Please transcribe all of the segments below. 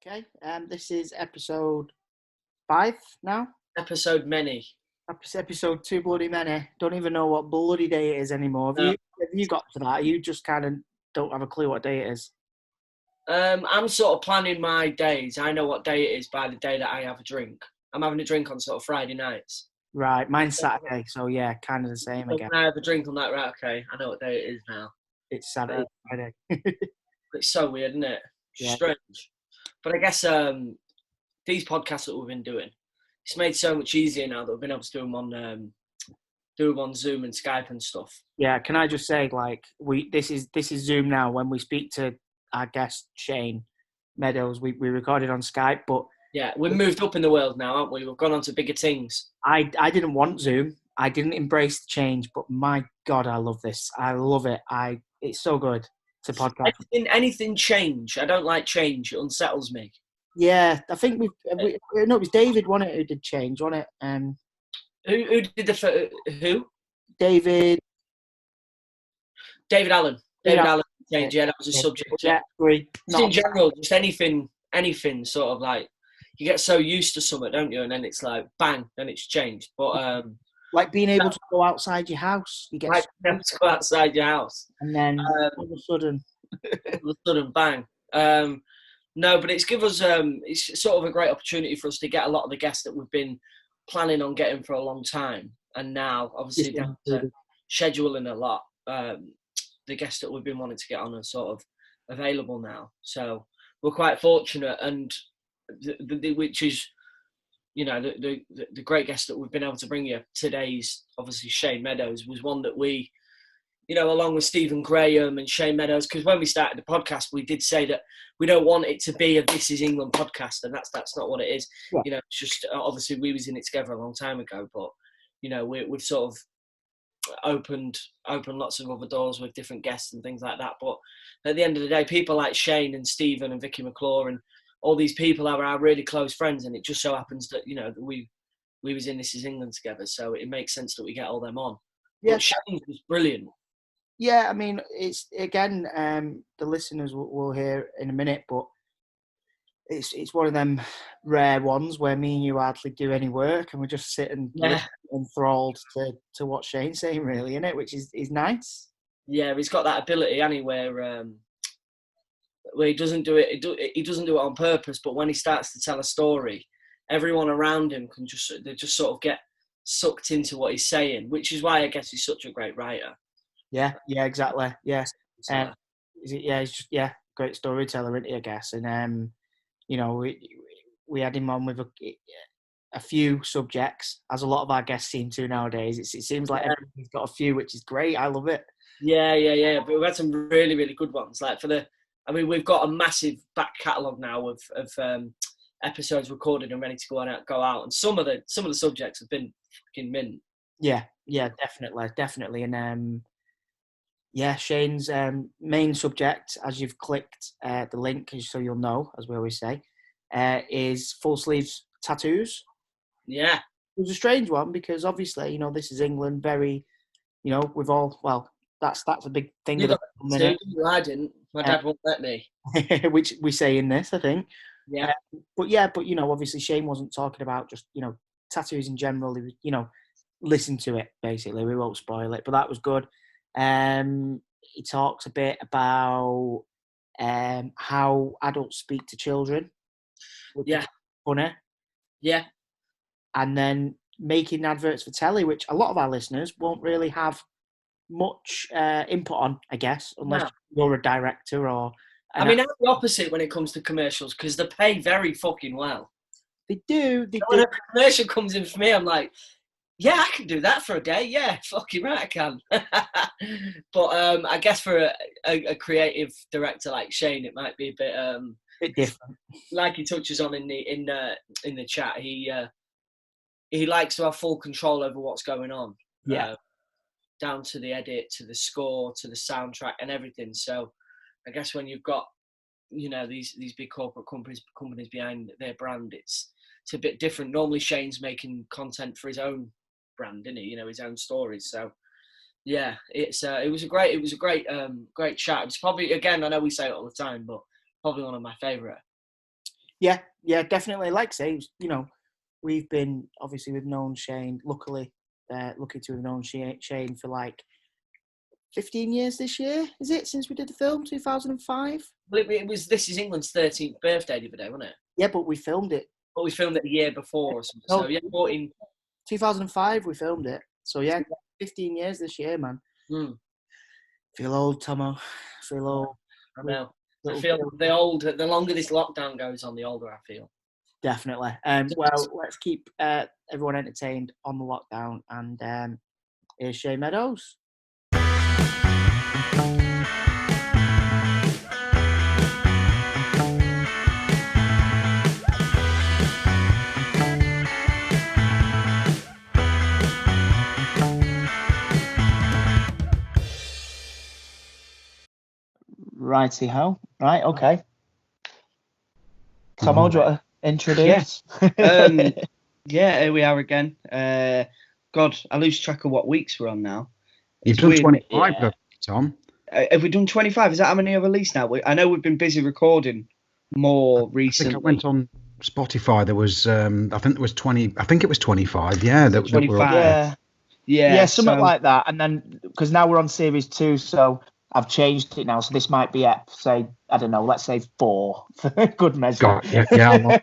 Okay, this is episode 5 now. Episode many. Episode 2 bloody many. Don't even know what bloody day it is anymore. Have you got to that? You just kind of don't have a clue what day it is. I'm sort of planning my days. I know what day it is by the day that I have a drink. I'm having a drink on sort of Friday nights. Right, mine's Saturday, so yeah, kind of the same again. When I have a drink on that, right, okay, I know what day it is now. It's Saturday, Friday. It's so weird, isn't it? Yeah. Strange. But I guess these podcasts that we've been doing, it's made so much easier now that we've been able to do them on Zoom and Skype and stuff. Yeah, can I just say, like, this is Zoom now. When we speak to our guest Shane Meadows, we recorded on Skype, but yeah, we've moved up in the world now, haven't we? We've gone on to bigger things. I didn't want Zoom. I didn't embrace the change, but my God, I love this. I love it. It's so good to podcast. Anything change? I don't like change. It unsettles me. Yeah, I think no, it was David, wasn't it, who did change, wasn't it? Who did who? David Allen. David Allen change. Yeah, that was a subject. Yeah, agree. Just in general, just anything sort of like, you get so used to something, don't you? And then it's like, bang, then it's changed. But like being able to go outside your house. You get like being able to go outside your house. And then all of a sudden, bang. No, but it's give us it's sort of a great opportunity for us to get a lot of the guests that we've been planning on getting for a long time, and now obviously down to scheduling a lot. The guests that we've been wanting to get on are sort of available now, so we're quite fortunate. And which is, you know, the great guest that we've been able to bring you today's obviously Shane Meadows was one that we, you know, along with Stephen Graham and Shane Meadows, because when we started the podcast, we did say that we don't want it to be a This Is England podcast, and that's not what it is. Yeah. You know, it's just obviously we was in it together a long time ago, but you know, we've sort of opened lots of other doors with different guests and things like that. But at the end of the day, people like Shane and Stephen and Vicky McClure and all these people are our really close friends, and it just so happens that, you know, that we was in This Is England together, so it makes sense that we get all them on. Yeah, Shane was brilliant. Yeah, I mean, it's again, the listeners will hear in a minute, but it's one of them rare ones where me and you hardly do any work, and we just sit and enthralled to what Shane's saying, really, innit? Which is nice. Yeah, he's got that ability, anyway, where he doesn't do it. He doesn't do it on purpose, but when he starts to tell a story, everyone around him can just sort of get sucked into what he's saying, which is why I guess he's such a great writer. Yeah, exactly. Yeah, he's just great storyteller, isn't he, I guess? And you know, we had him on with a few subjects, as a lot of our guests seem to nowadays. It seems like everybody's got a few, which is great. I love it. Yeah. But we've had some really, really good ones. Like we've got a massive back catalogue now of episodes recorded and ready to go out. And some of the subjects have been fucking mint. Yeah, definitely. And Shane's main subject, as you've clicked the link, so you'll know, as we always say, is full sleeves tattoos. Yeah. It was a strange one because obviously, you know, this is England, very, you know, we've all, well, that's a big thing. You got I didn't. My dad won't let me. Which we say in this, I think. Yeah. But you know, obviously Shane wasn't talking about just, you know, tattoos in general. He was, you know, listen to it, basically. We won't spoil it, but that was good. He talks a bit about how adults speak to children. Yeah. Funny. Yeah. And then making adverts for telly, which a lot of our listeners won't really have much input on, I guess, unless you're a director or... I mean, I'm the opposite when it comes to commercials, because they pay very fucking well. They do. When a commercial comes in for me, I'm like, yeah, I can do that for a day. Yeah, fucking right, I can. But I guess for a creative director like Shane, it might be a bit different. Like he touches on in the chat, he likes to have full control over what's going on. Yeah. Down to the edit, to the score, to the soundtrack, and everything. So I guess when you've got, you know, these big corporate companies behind their brand, it's a bit different. Normally Shane's making content for his own brand, isn't he? You know, his own stories. So yeah, it was a great chat. It's probably, again, I know we say it all the time, but probably one of my favourite. Yeah, definitely. Like I say, you know, we've known Shane. Lucky to have known Shane for like 15 years this year. Is it since we did the film 2005? Well, it was This Is England's 13th birthday the other day, wasn't it? Yeah, but we filmed it. Well, we filmed it a year before or something. So yeah, 2005 we filmed it. So yeah, 15 years this year, man. Feel old, Tomo. Feel old. I know. I feel the longer this lockdown goes on, the older I feel. Definitely. Well, let's keep everyone entertained on the lockdown. And here's Shane Meadows. Righty ho. Right, okay. Tomo, do you want to introduce? Yeah, here we are again. God, I lose track of what weeks we're on now. You've done 25, Tom. Have we done 25? Is that how many are released now? I know we've been busy recording more recently. I think I went on Spotify. There was, I think there was 20. I think it was 25. Yeah, 25. Yeah, something like that. And then because now we're on series 2, so I've changed it now. So this might be say, I don't know, let's say 4 for good measure. Yeah.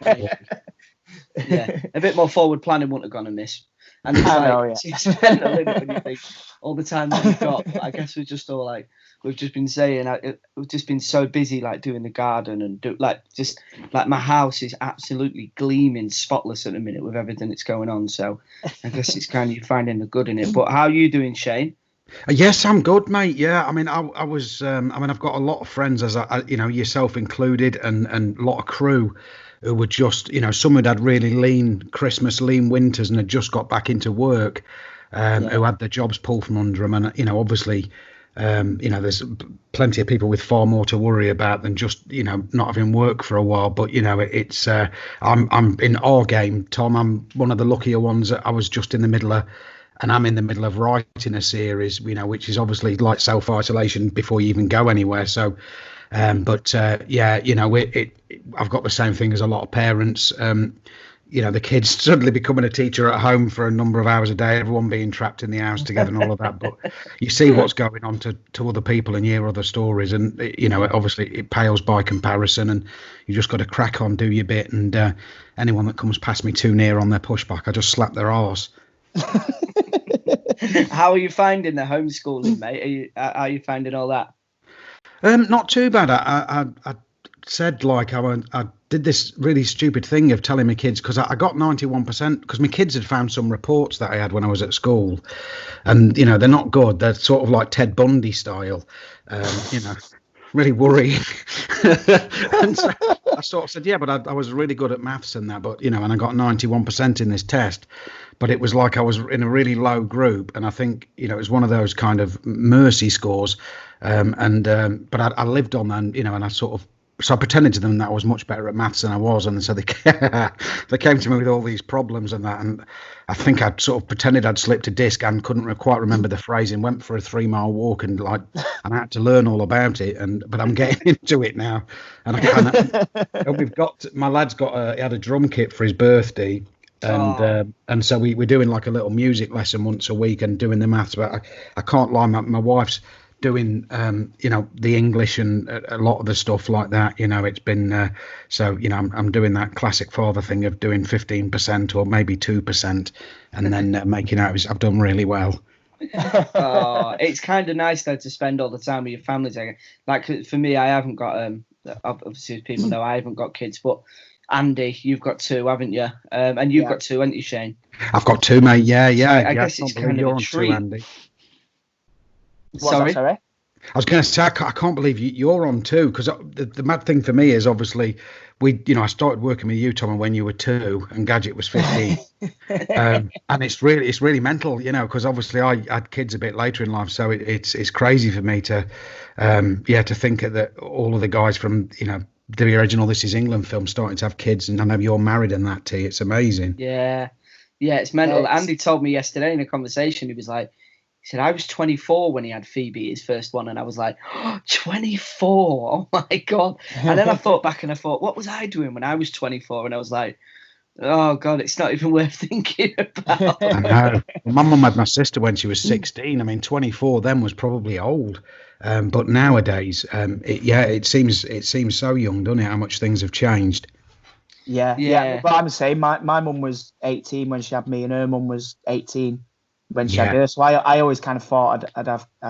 Yeah, a bit more forward planning wouldn't have gone amiss. And you spend a limit when you think all the time that we've got. But I guess we're just all like, we've just been saying, we've just been so busy like doing the garden and my house is absolutely gleaming, spotless at the minute with everything that's going on. So I guess it's kind of finding the good in it. But how are you doing, Shane? Yes, I'm good, mate. Yeah, I mean, I was. I mean, I've got a lot of friends, as yourself included, and a lot of crew who were just, some had really lean Christmas, lean winters, and had just got back into work, who had their jobs pulled from under them, and obviously, there's plenty of people with far more to worry about than just, not having work for a while. But it's I'm in our game, Tom. I'm one of the luckier ones. That I was just in the middle of. And I'm in the middle of writing a series, which is obviously like self-isolation before you even go anywhere. So, I've got the same thing as a lot of parents. The kids suddenly becoming a teacher at home for a number of hours a day, everyone being trapped in the house together and all of that. But you see what's going on to other people and hear other stories. And, obviously it pales by comparison, and you just got to crack on, do your bit. And anyone that comes past me too near on their pushback, I just slap their arse. How are you finding the homeschooling, mate? Are you finding all that? Not too bad. I said I did this really stupid thing of telling my kids, because I got 91%, because my kids had found some reports that I had when I was at school, and they're not good. They're sort of like Ted Bundy style, really worrying. And so I sort of said, yeah, but I was really good at maths and that, but and I got 91% in this test. But it was like I was in a really low group, and I think it was one of those kind of mercy scores. But I lived on that, and I sort of, so I pretended to them that I was much better at maths than I was, and so they came to me with all these problems and that, and I think I'd sort of pretended I'd slipped a disc and couldn't quite remember the phrasing. Went for a 3-mile walk and I had to learn all about it, but I'm getting into it now, and we've got my lad's he had a drum kit for his birthday. And so we're doing like a little music lesson once a week and doing the maths. But I can't lie, my wife's doing the English and a lot of the stuff like that. It's been I'm doing that classic father thing of doing 15% or maybe 2% and then making out I've done really well. It's kind of nice though to spend all the time with your family. Like for me, I haven't got obviously as people know, I haven't got kids, but Andy, you've got 2, haven't you? And you've got 2, haven't you, Shane? I've got 2, mate. Yeah. I guess it's kind of a treat. 2, Andy. Sorry? I was going to say, I can't believe you're on 2, because the mad thing for me is obviously I started working with you, Tom, when you were 2 and Gadget was 15. And it's really mental, because obviously I had kids a bit later in life. So it's crazy for me to think that all of the guys from, the original This Is England film starting to have kids, and I know you're married and that, T. It's amazing. Yeah, it's mental. Andy told me yesterday in a conversation, he was like, He said, I was 24 when he had Phoebe, his first one. And I was like, oh, 24? Oh, my God. And then I thought back and I thought, what was I doing when I was 24? And I was like, oh, God, it's not even worth thinking about. I know. Well, my mum had my sister when she was 16. I mean, 24 then was probably old. But nowadays, it seems so young, doesn't it, how much things have changed. Yeah. But I'm the same. My mum was 18 when she had me, and her mum was 18 when she had her. So I always kind of thought I'd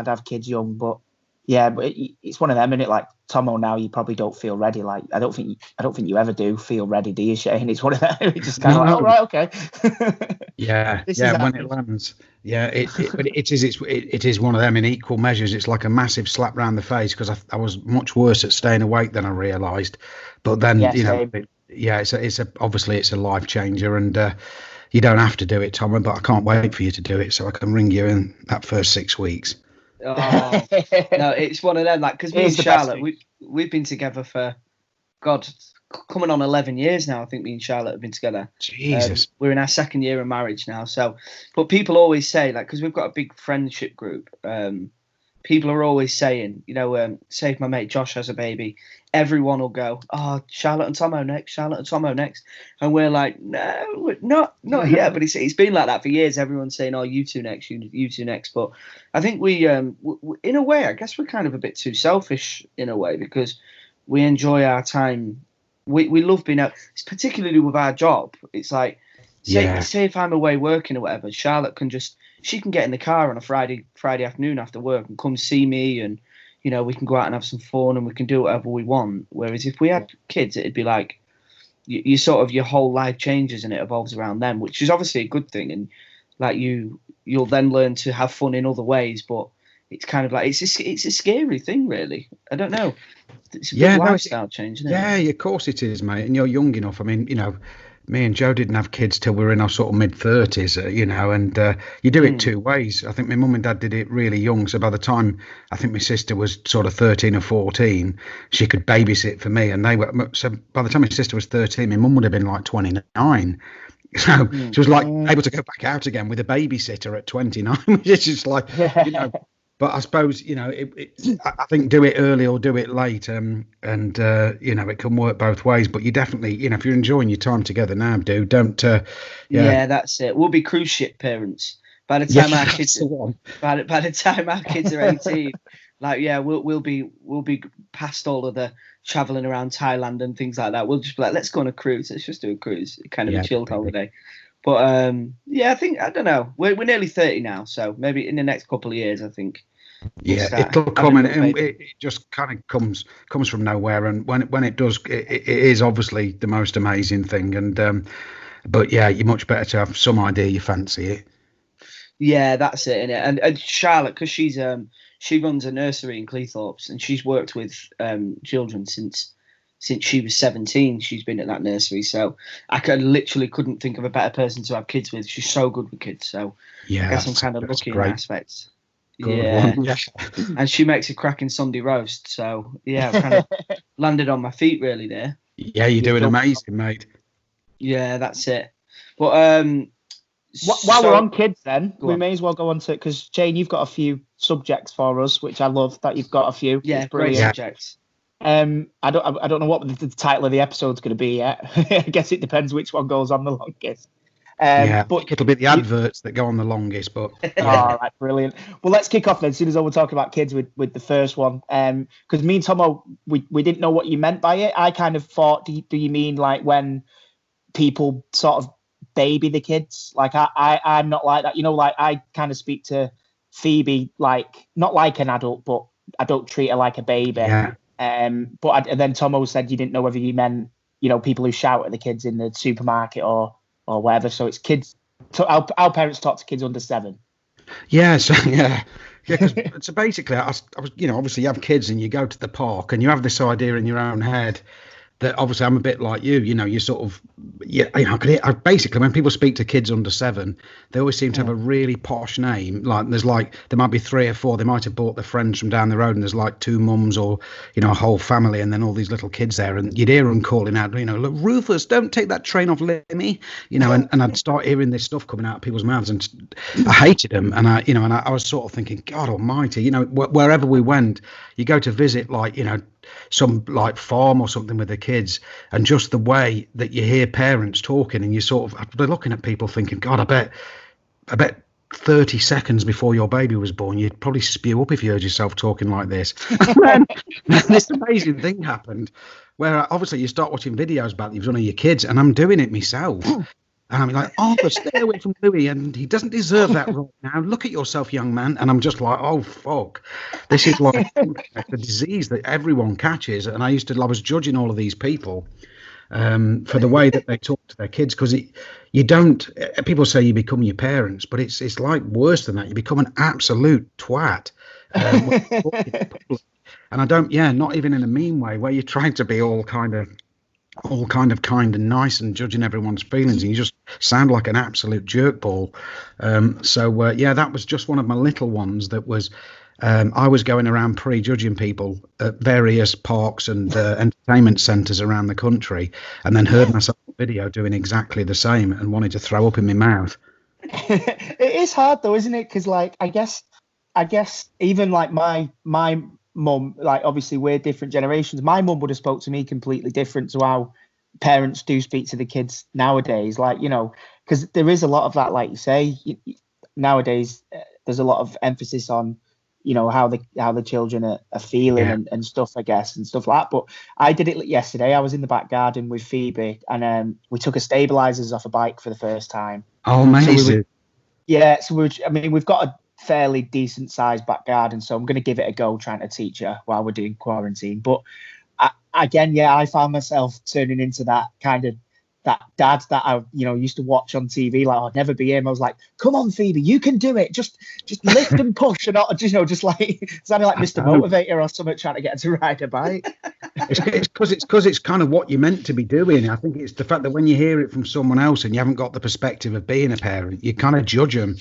have kids young, but it's one of them, isn't it? Like Tomo, now you probably don't feel ready. Like I don't think you ever do feel ready, do you, Shane? It's one of them. It's just kind of like, oh, right, okay. When it lands. But it is one of them in equal measures. It's like a massive slap round the face, because I was much worse at staying awake than I realised. But then obviously it's a life changer, and you don't have to do it, Tom, but I can't wait for you to do it so I can ring you in that first 6 weeks. Oh, no, it's one of them. Like, because me and Charlotte, we've been together for, God, coming on 11 years now. I think me and Charlotte have been together. Jesus. We're in our second year of marriage now. So, but people always say, like, because we've got a big friendship group, people are always saying, say if my mate Josh has a baby, everyone will go, oh, Charlotte and Tomo next, and we're like, no, not yet. But it's been like that for years. Everyone's saying, oh, you two next, you two next. But I think we in a way, I guess we're kind of a bit too selfish in a way, because we enjoy our time. We love being out, particularly with our job. It's like, say if I'm away working or whatever, Charlotte she can get in the car on a Friday afternoon after work and come see me, and we can go out and have some fun, and we can do whatever we want. Whereas if we had kids, it'd be like you sort of, your whole life changes and it evolves around them, which is obviously a good thing. And like you'll then learn to have fun in other ways. But it's kind of like it's a scary thing, really. I don't know. It's a big lifestyle change, isn't it? Yeah, of course it is, mate. And you're young enough. I mean, me and Joe didn't have kids till we were in our sort of mid-30s, and you do it two ways. I think my mum and dad did it really young. So by the time I think my sister was sort of 13 or 14, she could babysit for me. And so by the time my sister was 13, my mum would have been like 29. So she was like able to go back out again with a babysitter at 29, which is just like, But I suppose, I think do it early or do it late, and it can work both ways. But you definitely, if you're enjoying your time together now, don't. Yeah, that's it. We'll be cruise ship parents by the time our kids. By the time our kids are 18, we'll be past all of the traveling around Thailand and things like that. We'll just be like, let's go on a cruise. Let's just do a cruise, kind of a chilled holiday. But I think, I don't know. We're nearly 30 now, so maybe in the next couple of years, I think. It'll come, and it just kind of comes from nowhere. And when it does, it is obviously the most amazing thing. And but you're much better to have some idea you fancy it. Yeah, that's it, innit? And Charlotte, because she runs a nursery in Cleethorpes, and she's worked with children since she was 17. She's been at that nursery, so I couldn't think of a better person to have kids with. She's so good with kids, so I guess I'm kind of lucky in that aspect. Yeah, and she makes a cracking Sunday roast, so I've kind of landed on my feet really there. Yeah, you're doing amazing, mate. Yeah, that's it. But while we're on kids, then we may as well go on to, because Jane, you've got a few subjects for us, which I love that you've got a few. Yeah, great subjects. I don't know what the title of the episode's going to be yet. I guess it depends which one goes on the longest. But it'll be the adverts that go on the longest. But all right, brilliant. Well, let's kick off then. As soon as I will talk about kids with the first one, because me and Tomo, we didn't know what you meant by it. I kind of thought, do you mean like when people sort of baby the kids? Like I'm not like that. Like I kind of speak to Phoebe like not like an adult, but I don't treat her like a baby. Yeah. And then Tomo said you didn't know whether you meant people who shout at the kids in the supermarket or whatever. So it's kids. So our parents talk to kids under 7. Yeah. So so basically, I was obviously you have kids and you go to the park and you have this idea in your own head that obviously I'm a bit like you, you sort of, I basically, when people speak to kids under 7, they always seem to have a really posh name. Like there might be 3 or 4, they might have bought their friends from down the road, and there's like 2 mums or, a whole family, and then all these little kids there, and you'd hear them calling out, look, Rufus, don't take that train off Lemmy, and I'd start hearing this stuff coming out of people's mouths, and I hated them. And I was sort of thinking, God almighty, wherever we went, you go to visit, like, some like farm or something with the kids, and just the way that you hear parents talking, and you sort of, they're looking at people thinking, God, I bet 30 seconds before your baby was born, you'd probably spew up if you heard yourself talking like this. And then this amazing thing happened where obviously you start watching videos about you've done of your kids, and I'm doing it myself. And I'm like, but stay away from Louis, and he doesn't deserve that right now. Look at yourself, young man. And I'm just like, oh, fuck. This is like a disease that everyone catches. And I was judging all of these people for the way that they talk to their kids, because people say you become your parents, but it's like worse than that. You become an absolute twat. And I don't, not even in a mean way, where you're trying to be all kind of kind and nice and judging everyone's feelings, and you just sound like an absolute jerkball. That was just one of my little ones that was, I was going around prejudging people at various parks and entertainment centres around the country, and then heard myself on video doing exactly the same and wanted to throw up in my mouth. It is hard though, isn't it? Because like, I guess even like my mum, like obviously we're different generations. My mum would have spoke to me completely different to how parents do speak to the kids nowadays. Like, because there is a lot of that, like you say, nowadays there's a lot of emphasis on, how the children are feeling and stuff, I guess, and stuff like that. But I did it yesterday. I was in the back garden with Phoebe, and we took a stabilizers off a bike for the first time. Oh, amazing. We've got a fairly decent sized back garden, so I'm going to give it a go trying to teach her while we're doing quarantine. But I found myself turning into that kind of that dad that I used to watch on TV, like, I'd never be him. I was like, come on Phoebe, you can do it, just lift and push, and not just like sounding like Mr. Motivator or something, trying to get her to ride a bike. It's because it's kind of what you're meant to be doing. I think it's the fact that when you hear it from someone else and you haven't got the perspective of being a parent, you kind of judge them.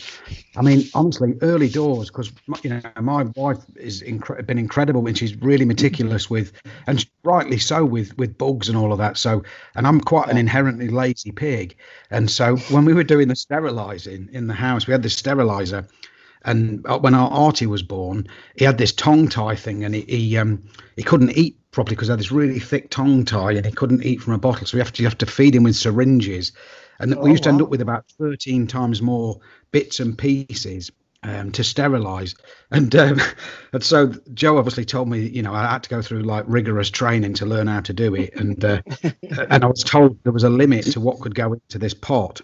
I mean, honestly, early doors, because my wife is been incredible, and she's really meticulous with, and rightly so, with bugs and all of that. So, and I'm quite an inherently lazy pig, and so when we were doing the sterilising in the house, we had this steriliser. And when our Artie was born, he had this tongue tie thing, and he couldn't eat properly because he had this really thick tongue tie, and he couldn't eat from a bottle. So you have to feed him with syringes, and we used to end up with about 13 times more bits and pieces to sterilise. And so Joe obviously told me, I had to go through like rigorous training to learn how to do it, and I was told there was a limit to what could go into this pot.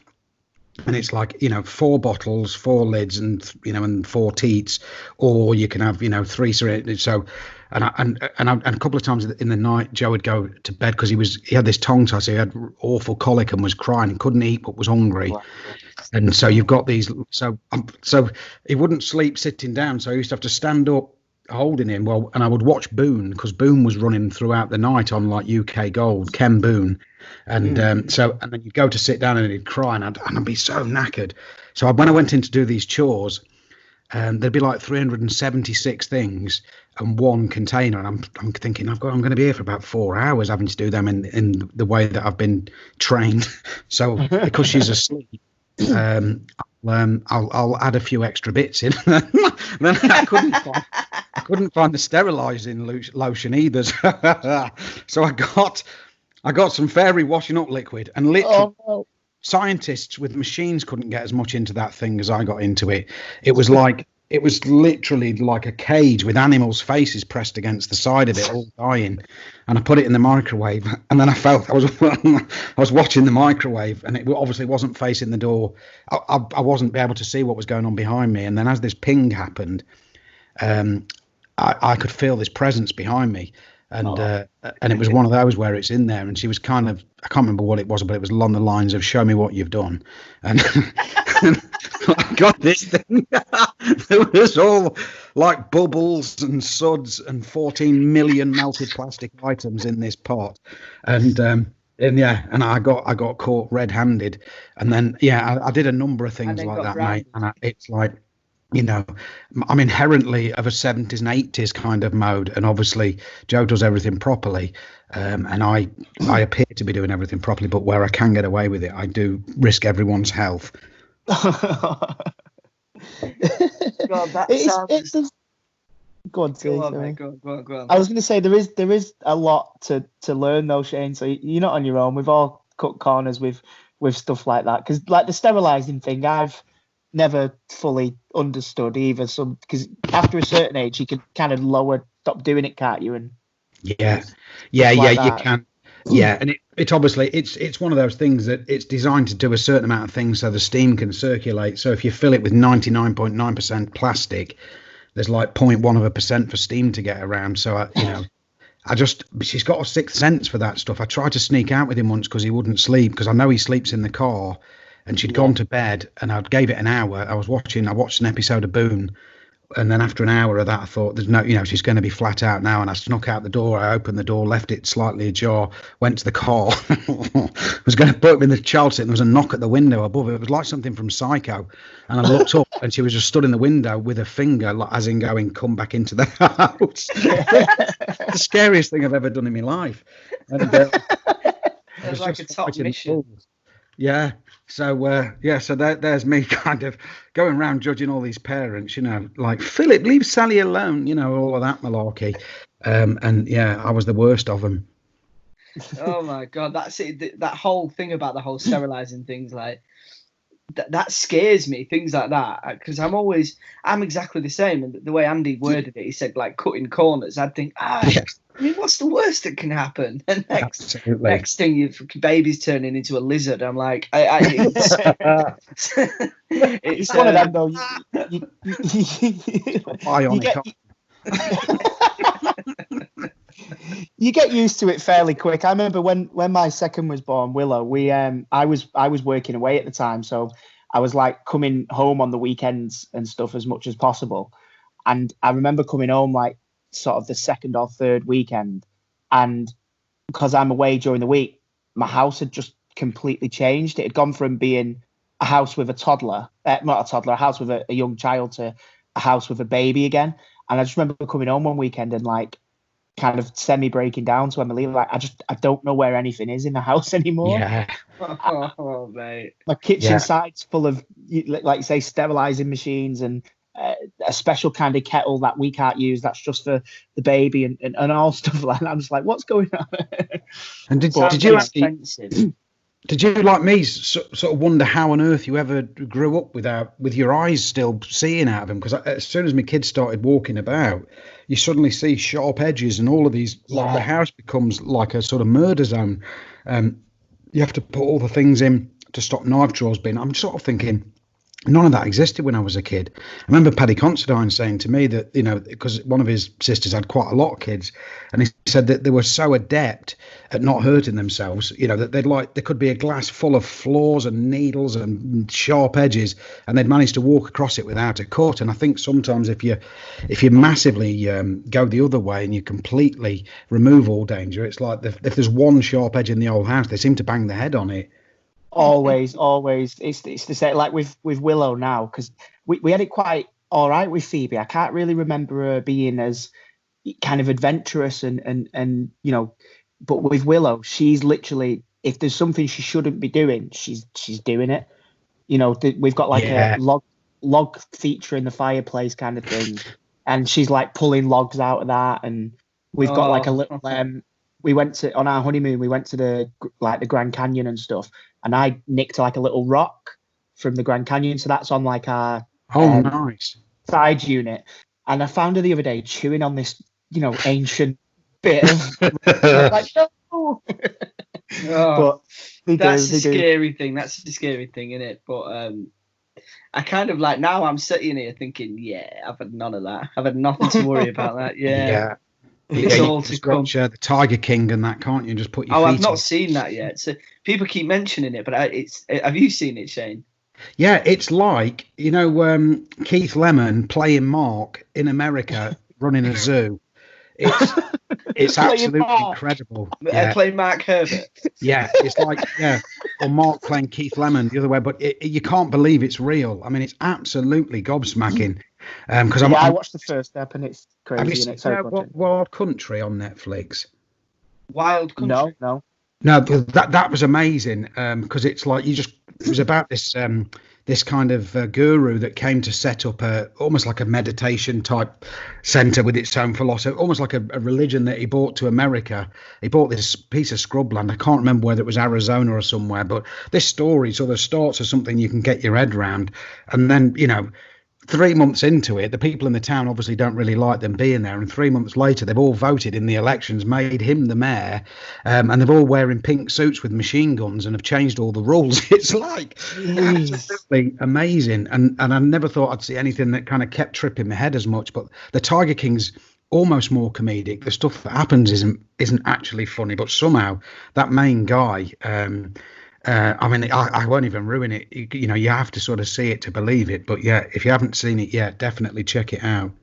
And it's like, 4 bottles, 4 lids, and 4 teats, or you can have, 3 syringes. So, and a couple of times in the night, Joe would go to bed because he had this tongue tie, so he had awful colic and was crying and couldn't eat but was hungry. And so you've got these, so he wouldn't sleep sitting down, so he used to have to stand up holding him. And I would watch Boone, because Boone was running throughout the night on like UK Gold, Ken Boone. And and then you'd go to sit down and he'd cry, and I'd be so knackered. So when I went in to do these chores, there'd be like 376 things and 1 container, and I'm thinking I'm going to be here for about 4 hours having to do them in the way that I've been trained. So because she's asleep, I'll add a few extra bits in. Then I couldn't find the sterilising lotion either. So I got some fairy washing up liquid, and literally scientists with machines couldn't get as much into that thing as I got into it. It was literally like a cage with animals' faces pressed against the side of it, all dying. And I put it in the microwave, and then I felt I was watching the microwave, and it obviously wasn't facing the door. I wasn't able to see what was going on behind me. And then as this ping happened, I could feel this presence behind me. And it was one of those where it's in there, and she was kind of, I can't remember what it was, but it was along the lines of "show me what you've done," and I got this thing. There was all like bubbles and suds and 14 million melted plastic items in this pot, and I got caught red-handed, and then I did a number of things like that, mate, and it's like, you know, I'm inherently of a 70s and 80s kind of mode, and obviously Joe does everything properly, and I appear to be doing everything properly, but where I can get away with it, I do risk everyone's health. God, that sounds... Go on, mate. Go on. I was going to say there is a lot to learn though, Shane. So you're not on your own. We've all cut corners with stuff like that, because like the sterilising thing, I've never fully understood either. So because after a certain age, you can kind of stop doing it, can't you? And you can. And it's obviously it's one of those things that it's designed to do a certain amount of things so the steam can circulate. So if you fill it with 99.9% plastic, there's like 0.1% for steam to get around. So she's got a sixth sense for that stuff. I tried to sneak out with him once because he wouldn't sleep, because I know he sleeps in the car, and she'd gone to bed, and I gave it an hour. I watched an episode of Boone, and then after an hour of that, I thought, there's no, she's going to be flat out now. And I snuck out the door. I opened the door, left it slightly ajar, went to the car, was going to put him in the child seat, and there was a knock at the window above it. It was like something from Psycho. And I looked up, and she was just stood in the window with her finger, as in going, come back into the house. The scariest thing I've ever done in my life. And, it was like a top mission. Yeah. So there's me kind of going around judging all these parents, like, Philip, leave Sally alone, all of that malarkey. I was the worst of them. Oh my God, that's it. That whole thing about the whole sterilising things, like that scares me. Things like that, because I'm exactly the same. And the way Andy worded it, he said like cutting corners. I'd think, I mean, what's the worst that can happen? And next thing, your baby's turning into a lizard. I'm like, it's one of them though. You get used to it fairly quick. I remember when my second was born, Willow. I was working away at the time, so I was like coming home on the weekends and stuff as much as possible. And I remember coming home like sort of the second or third weekend, and because I'm away during the week, my house had just completely changed. It had gone from being a house with a toddler, not a toddler, a house with a young child, to a house with a baby again. And I just remember coming home one weekend and like kind of semi breaking down to Emily, like I don't know where anything is in the house anymore. Yeah. Oh mate. My kitchen side's full of, like you say, sterilising machines and a special kind of kettle that we can't use, that's just for the baby and all stuff like that. I'm just like, what's going on? And did you like me sort of wonder how on earth you ever grew up with your eyes still seeing out of them? Because as soon as my kids started walking about, you suddenly see sharp edges and all of these, like the house becomes like a sort of murder zone. You have to put all the things in to stop knife drawers being. I'm sort of thinking, none of that existed when I was a kid. I remember Paddy Considine saying to me that, because one of his sisters had quite a lot of kids, and he said that they were so adept at not hurting themselves, that there could be a glass full of flaws and needles and sharp edges, and they'd manage to walk across it without a cut. And I think sometimes if you massively go the other way and you completely remove all danger, it's like if there's one sharp edge in the old house, they seem to bang their head on it. Always. It's the same, like with Willow now, because we had it quite all right with Phoebe. I can't really remember her being as kind of adventurous and but with Willow, she's literally, if there's something she shouldn't be doing, she's doing it. We've got like a log feature in the fireplace kind of thing, and she's like pulling logs out of that, and we've got like a little we went to, on our honeymoon, we went to the Grand Canyon and stuff, and I nicked like a little rock from the Grand Canyon, so that's on like our nice side unit. And I found her the other day chewing on this, ancient bit of like, no. But that's the scary thing. That's the scary thing, isn't it? But I kind of like, now I'm sitting here thinking, I've had none of that. I've had nothing to worry about that. Yeah. It's all to come. Watch the Tiger King and that, can't you? And just put your feet I've not on. seen that yet. So people keep mentioning it, but have you seen it, Shane? Yeah, it's like, Keith Lemon playing Mark in America running a zoo. It's absolutely incredible. Yeah. Playing Mark Herbert. Yeah, it's like, or Mark playing Keith Lemon the other way, but you can't believe it's real. I mean, it's absolutely gobsmacking. Because I watched the first step and it's crazy. Have you seen Wild Country on Netflix? Wild Country? No. No, that was amazing. Because it's like it was about this kind of guru that came to set up almost like a meditation type center with its own philosophy, almost like a religion that he brought to America. He bought this piece of scrubland. I can't remember whether it was Arizona or somewhere, but this story sort of starts as something you can get your head around. And then, 3 months into it, the people in the town obviously don't really like them being there. And 3 months later, they've all voted in the elections, made him the mayor, and they're all wearing pink suits with machine guns and have changed all the rules. It's like absolutely amazing. And I never thought I'd see anything that kind of kept tripping my head as much. But the Tiger King's almost more comedic. The stuff that happens isn't actually funny, but somehow that main guy. I won't even ruin it. You have to sort of see it to believe it. But yeah, if you haven't seen it yet, definitely check it out.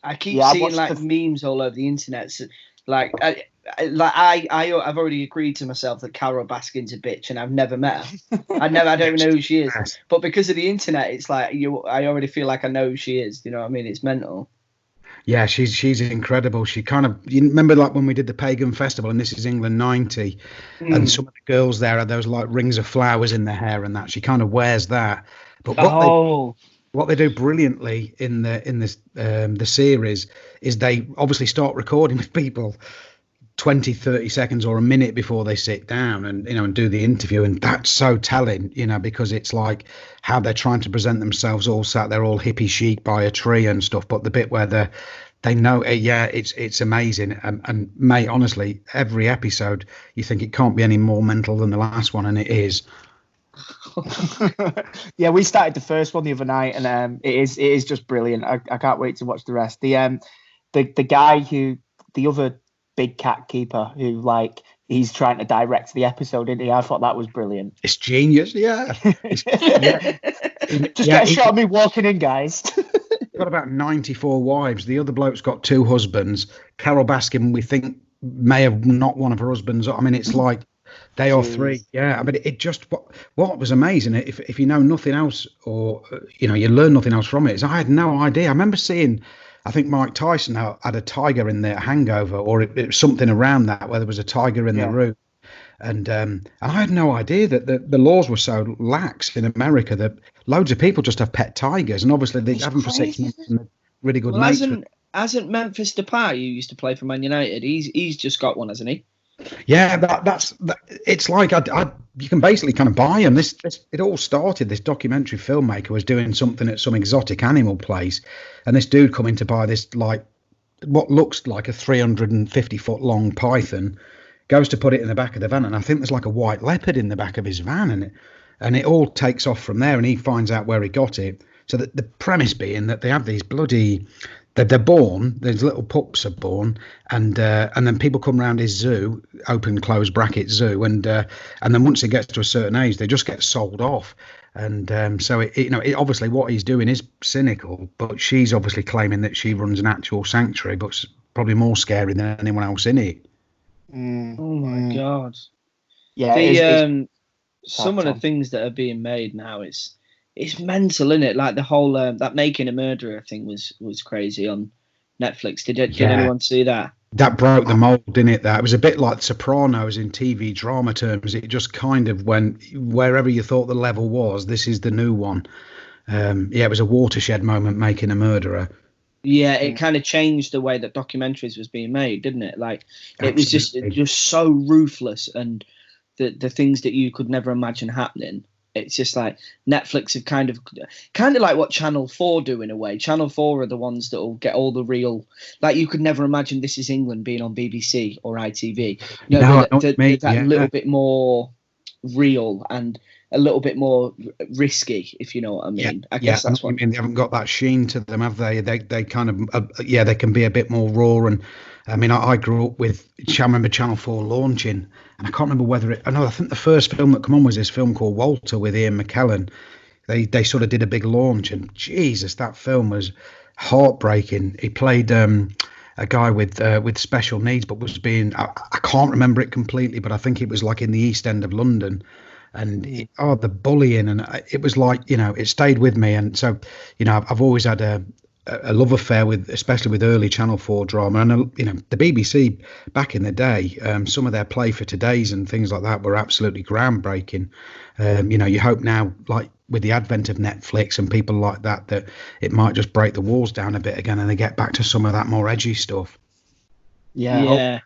I keep seeing memes all over the internet. So, I've already agreed to myself that Carol Baskin's a bitch, and I've never met her. I don't even know who she is. But because of the internet, it's like I already feel like I know who she is. You know what I mean? It's mental. Yeah, she's incredible. She you remember like when we did the Pagan Festival, and this is England '90, and some of the girls there had those like rings of flowers in their hair and that. She kind of wears that. But what they do brilliantly in the series is they obviously start recording with people 20, 30 seconds or a minute before they sit down and do the interview. And that's so telling, because it's like how they're trying to present themselves all sat there all hippie chic by a tree and stuff. But the bit where they know, it's amazing. And mate, honestly, every episode, you think it can't be any more mental than the last one. And it is. Yeah, we started the first one the other night, and it is just brilliant. I can't wait to watch the rest. The guy the other big cat keeper who he's trying to direct the episode, isn't he? I thought that was brilliant. It's genius, yeah. Just get a shot of me walking in, guys. Got about 94 wives. The other bloke's got 2 husbands. Carol Baskin, we think, may have not one of her husbands. I mean, it's like they are 3. Yeah, I mean, it just what was amazing. If you know nothing else, or you learn nothing else from it, is I had no idea. I remember seeing, I think Mike Tyson had a tiger in the Hangover, or it was something around that, where there was a tiger in the room. And I had no idea that the laws were so lax in America that loads of people just have pet tigers, and obviously they have them for 6 months and they're really good mates. Hasn't Memphis Depay, who used to play for Man United, he's just got one, hasn't he? Yeah, that's it's like you can basically kind of buy them. It all started. This documentary filmmaker was doing something at some exotic animal place, and this dude coming to buy this like what looks like a 350-foot long python, goes to put it in the back of the van, and I think there's like a white leopard in the back of his van, and it all takes off from there, and he finds out where he got it. So that the premise being that they have these bloody. They're born. These little pups are born, and then people come around his zoo, open close bracket zoo, and then once it gets to a certain age, they just get sold off. And so it obviously what he's doing is cynical, but she's obviously claiming that she runs an actual sanctuary, but it's probably more scary than anyone else in it. Oh my god! Yeah, some of the things that are being made now, it's mental, isn't it? Like the whole that Making a Murderer thing was crazy on Netflix. Did anyone see that? That broke the mold, didn't it? That it was a bit like Sopranos in TV drama terms. It just kind of went wherever you thought the level was. This is the new one. It was a watershed moment, Making a Murderer. Yeah, it kind of changed the way that documentaries was being made, didn't it? Like it was just so ruthless, and the things that you could never imagine happening. It's just like Netflix have kind of like what Channel 4 do in a way. Channel 4 are the ones that will get all the real, like you could never imagine This Is England being on BBC or ITV. Little bit more real and a little bit more risky, if you know what I mean. I guess that's what I mean. They haven't got that sheen to them, have they? They kind of they can be a bit more raw I mean, I grew up with, I remember Channel 4 launching, and I can't remember whether it, I think the first film that came on was this film called Walter with Ian McKellen. They sort of did a big launch, and Jesus, that film was heartbreaking. He played a guy with special needs, but was being, I can't remember it completely, but I think it was like in the East End of London. And the bullying, and it was like, it stayed with me. And so, I've always had a love affair with, especially with early Channel 4 drama. And the BBC back in the day, some of their Play for Todays and things like that were absolutely groundbreaking. You hope now, like with the advent of Netflix and people like that, that it might just break the walls down a bit again and they get back to some of that more edgy stuff. Yeah.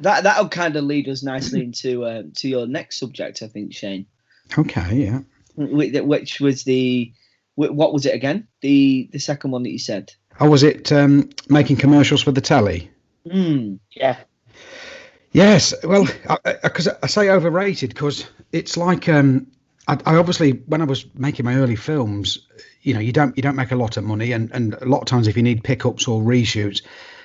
That'll kind of lead us nicely into to your next subject, I think, Shane. Okay, yeah. Which was what was it again? The second one that you said. Oh, was it making commercials for the telly? Yeah. Yes. Well, because I say overrated because it's like I obviously, when I was making my early films, you don't make a lot of money, and a lot of times if you need pickups or reshoots.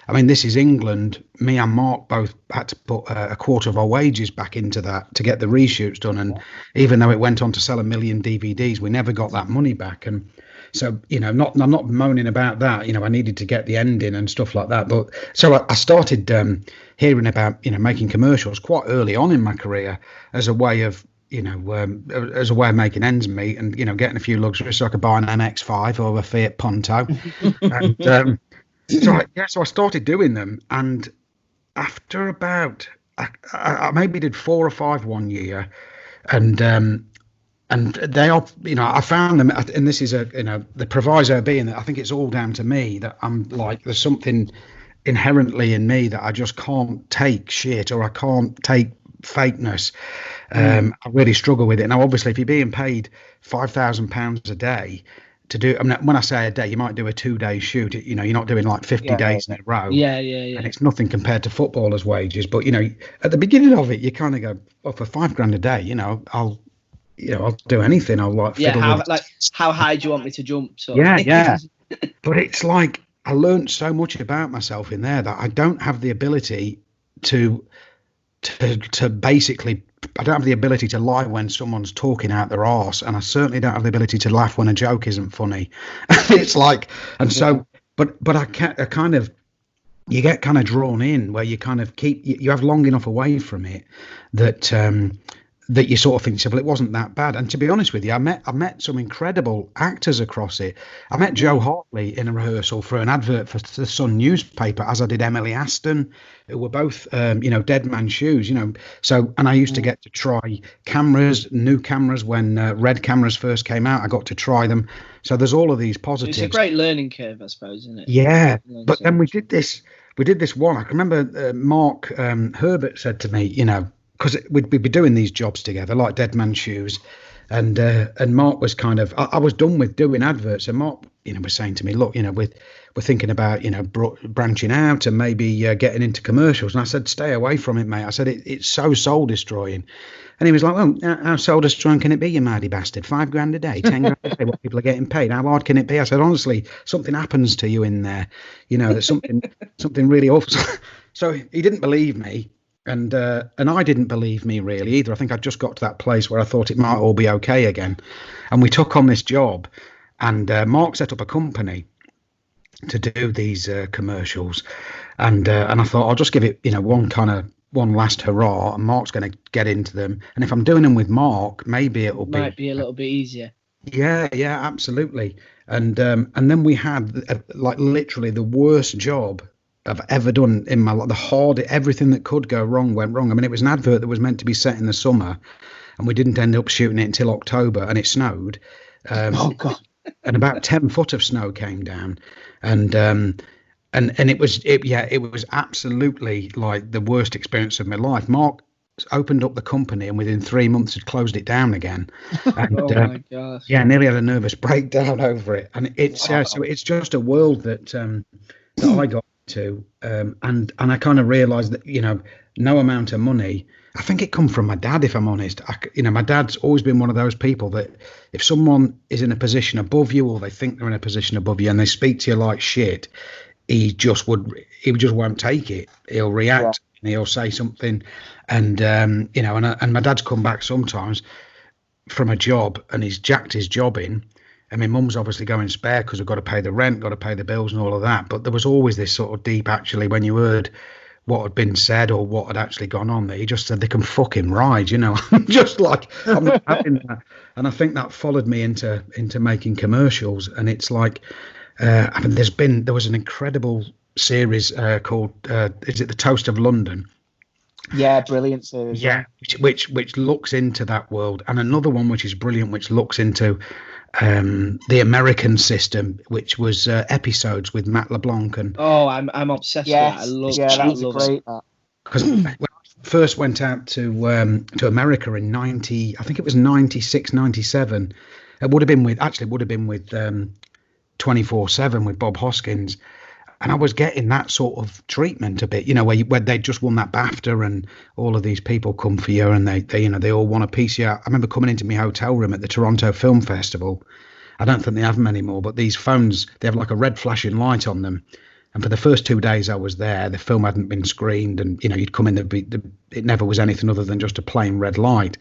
I mean, this is England. Me and Mark both had to put a quarter of our wages back into that to get the reshoots done. And even though it went on to sell 1 million DVDs, we never got that money back. And so, I'm not moaning about that. I needed to get the ending and stuff like that. But so I started hearing about, making commercials quite early on in my career as a way of, as a way of making ends meet and, getting a few luxuries so I could buy an MX-5 or a Fiat Punto. And, so I started doing them, and after about I maybe did 4 or 5 one year, and they are, I found them, and this is the proviso being that I think it's all down to me, that I'm like, there's something inherently in me that I just can't take shit, or I can't take fakeness. I really struggle with it. Now, obviously, if you're being paid £5,000 a day to do, I mean, when I say a day, you might do a 2-day shoot. You're not doing like 50 days in a row. Yeah. And it's nothing compared to footballers' wages. But at the beginning of it, you kind of go, well, for £5,000 a day, I'll do anything. I'll like fiddle with. How high do you want me to jump? Yeah. But it's like I learned so much about myself in there that I don't have the ability to basically. I don't have the ability to lie when someone's talking out their arse, and I certainly don't have the ability to laugh when a joke isn't funny. It's like, and so, but I kind of, you get kind of drawn in where you kind of you have long enough away from it that that you sort of think, well, it wasn't that bad. And to be honest with you, I met some incredible actors across it. I met Joe Hartley in a rehearsal for an advert for the Sun newspaper, as I did Emily Aston, who were both, dead man shoes, So, and I used to get to try new cameras when red cameras first came out. I got to try them. So there's all of these positives. It's a great learning curve, I suppose, isn't it? Yeah. But then we did this one. I can remember Mark Herbert said to me, because we'd be doing these jobs together, like Dead Man's Shoes, and Mark was kind of, I was done with doing adverts, and Mark, was saying to me, look, we're thinking about, branching out and maybe getting into commercials. And I said, stay away from it, mate. I said, it's so soul destroying. And he was like, well, how soul destroying can it be, you mighty bastard? £5,000 a day, 10 grand a day, what people are getting paid. How hard can it be? I said, honestly, something happens to you in there. There's something really awful. So he didn't believe me. And I didn't believe me really either. I think I just got to that place where I thought it might all be okay again. And we took on this job, and Mark set up a company to do these commercials. And I thought, I'll just give it, one last hurrah, and Mark's going to get into them. And if I'm doing them with Mark, maybe it might be a little bit easier. Yeah, absolutely. And then we had literally the worst job I've ever done in my life. Everything that could go wrong went wrong. I mean, it was an advert that was meant to be set in the summer, and we didn't end up shooting it until October, and it snowed. Oh God! And about 10 foot of snow came down, and it was absolutely like the worst experience of my life. Mark opened up the company, and within 3 months had closed it down again. And, oh my gosh! Yeah, nearly had a nervous breakdown over it. And it's so it's just a world that I got to, and I kind of realized that no amount of money. I think it come from my dad, if I'm honest. My dad's always been one of those people that if someone is in a position above you, or they think they're in a position above you, and they speak to you like shit, he just won't take it. He'll react and he'll say something, and and my dad's come back sometimes from a job and he's jacked his job in. And my mum's obviously going spare because we've got to pay the rent, got to pay the bills and all of that. But there was always this sort of deep, actually, when you heard what had been said or what had actually gone on, that he just said they can fucking ride, I'm just like, I'm not having that. And I think that followed me into making commercials. And it's like, there was an incredible series called is it The Toast of London? Yeah, brilliant series. Yeah, which looks into that world, and another one which is brilliant, which looks into the American system, which was episodes with Matt LeBlanc and. Oh, I'm obsessed with that. I love that was great. Because when I first went out to America in 96, 97, it would have been with 24/7 with Bob Hoskins. And I was getting that sort of treatment a bit, where they just won that BAFTA and all of these people come for you and they all want a piece of you. I remember coming into my hotel room at the Toronto Film Festival. I don't think they have them anymore, but these phones, they have like a red flashing light on them. And for the first 2 days I was there, the film hadn't been screened, and you'd come in, it never was anything other than just a plain red light.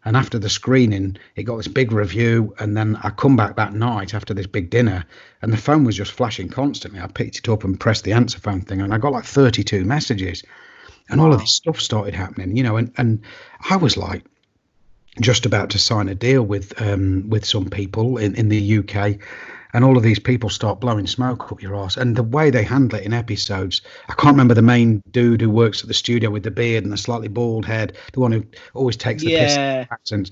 And after the screening, it got this big review. And then I come back that night after this big dinner, and the phone was just flashing constantly. I picked it up and pressed the answer phone thing, and I got like 32 messages. And all of this stuff started happening, and I was like just about to sign a deal with some people in the UK. And all of these people start blowing smoke up your arse. And the way they handle it in episodes, I can't remember the main dude who works at the studio with the beard and the slightly bald head, the one who always takes the piss out of accents.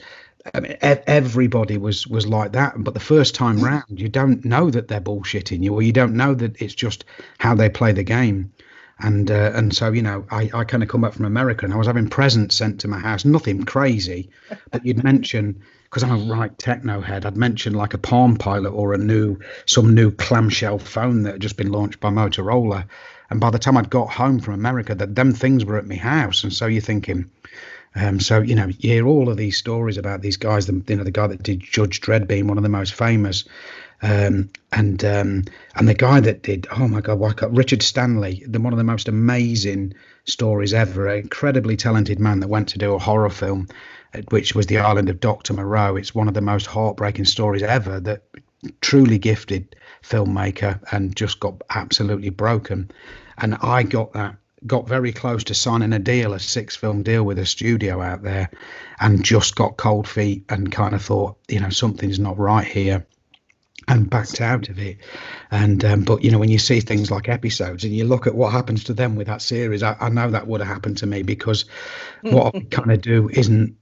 I mean, everybody was like that. But the first time round, you don't know that they're bullshitting you, or you don't know that it's just how they play the game. And so, I kind of come back from America and I was having presents sent to my house, nothing crazy, but you'd mention, because I'm a right techno head, I'd mention like a Palm Pilot or some new clamshell phone that had just been launched by Motorola. And by the time I'd got home from America, them things were at my house. And so you're thinking, you hear all of these stories about these guys, the guy that did Judge Dredd being one of the most famous, and the guy that did, oh my God, Richard Stanley, one of the most amazing stories ever, an incredibly talented man that went to do a horror film, which was The Island of Dr. Moreau. It's one of the most heartbreaking stories ever, that truly gifted filmmaker and just got absolutely broken. And I got very close to signing a 6-film deal with a studio out there, and just got cold feet and kind of thought, something's not right here, and backed out of it. And but when you see things like episodes and you look at what happens to them with that series, I know that would have happened to me, because what I kind of do isn't,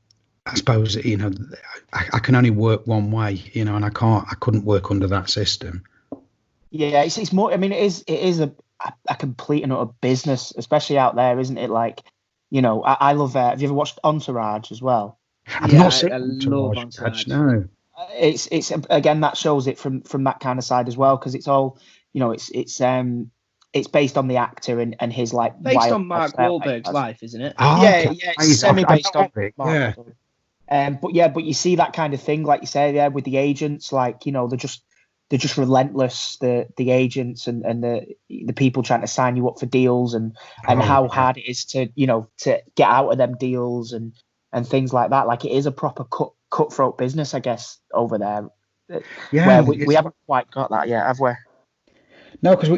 I suppose, I can only work one way, and I couldn't work under that system. Yeah, it's more, I mean, it is a complete and utter business, especially out there, isn't it? Like, I love, have you ever watched Entourage as well? I've not seen Entourage, no. It's again, that shows it from that kind of side as well, because it's all, it's based on the actor and his like based on Mark Wahlberg's life, isn't it? Oh, yeah, okay. It's semi-based on it. Mark. Yeah. But you see that kind of thing, like you say, with the agents, like, they're just relentless, the agents and the people trying to sign you up for deals, and how hard it is to get out of them deals and things like that. Like, it is a proper cutthroat business, I guess, over there. Yeah, where we haven't quite got that yet, have we? No, because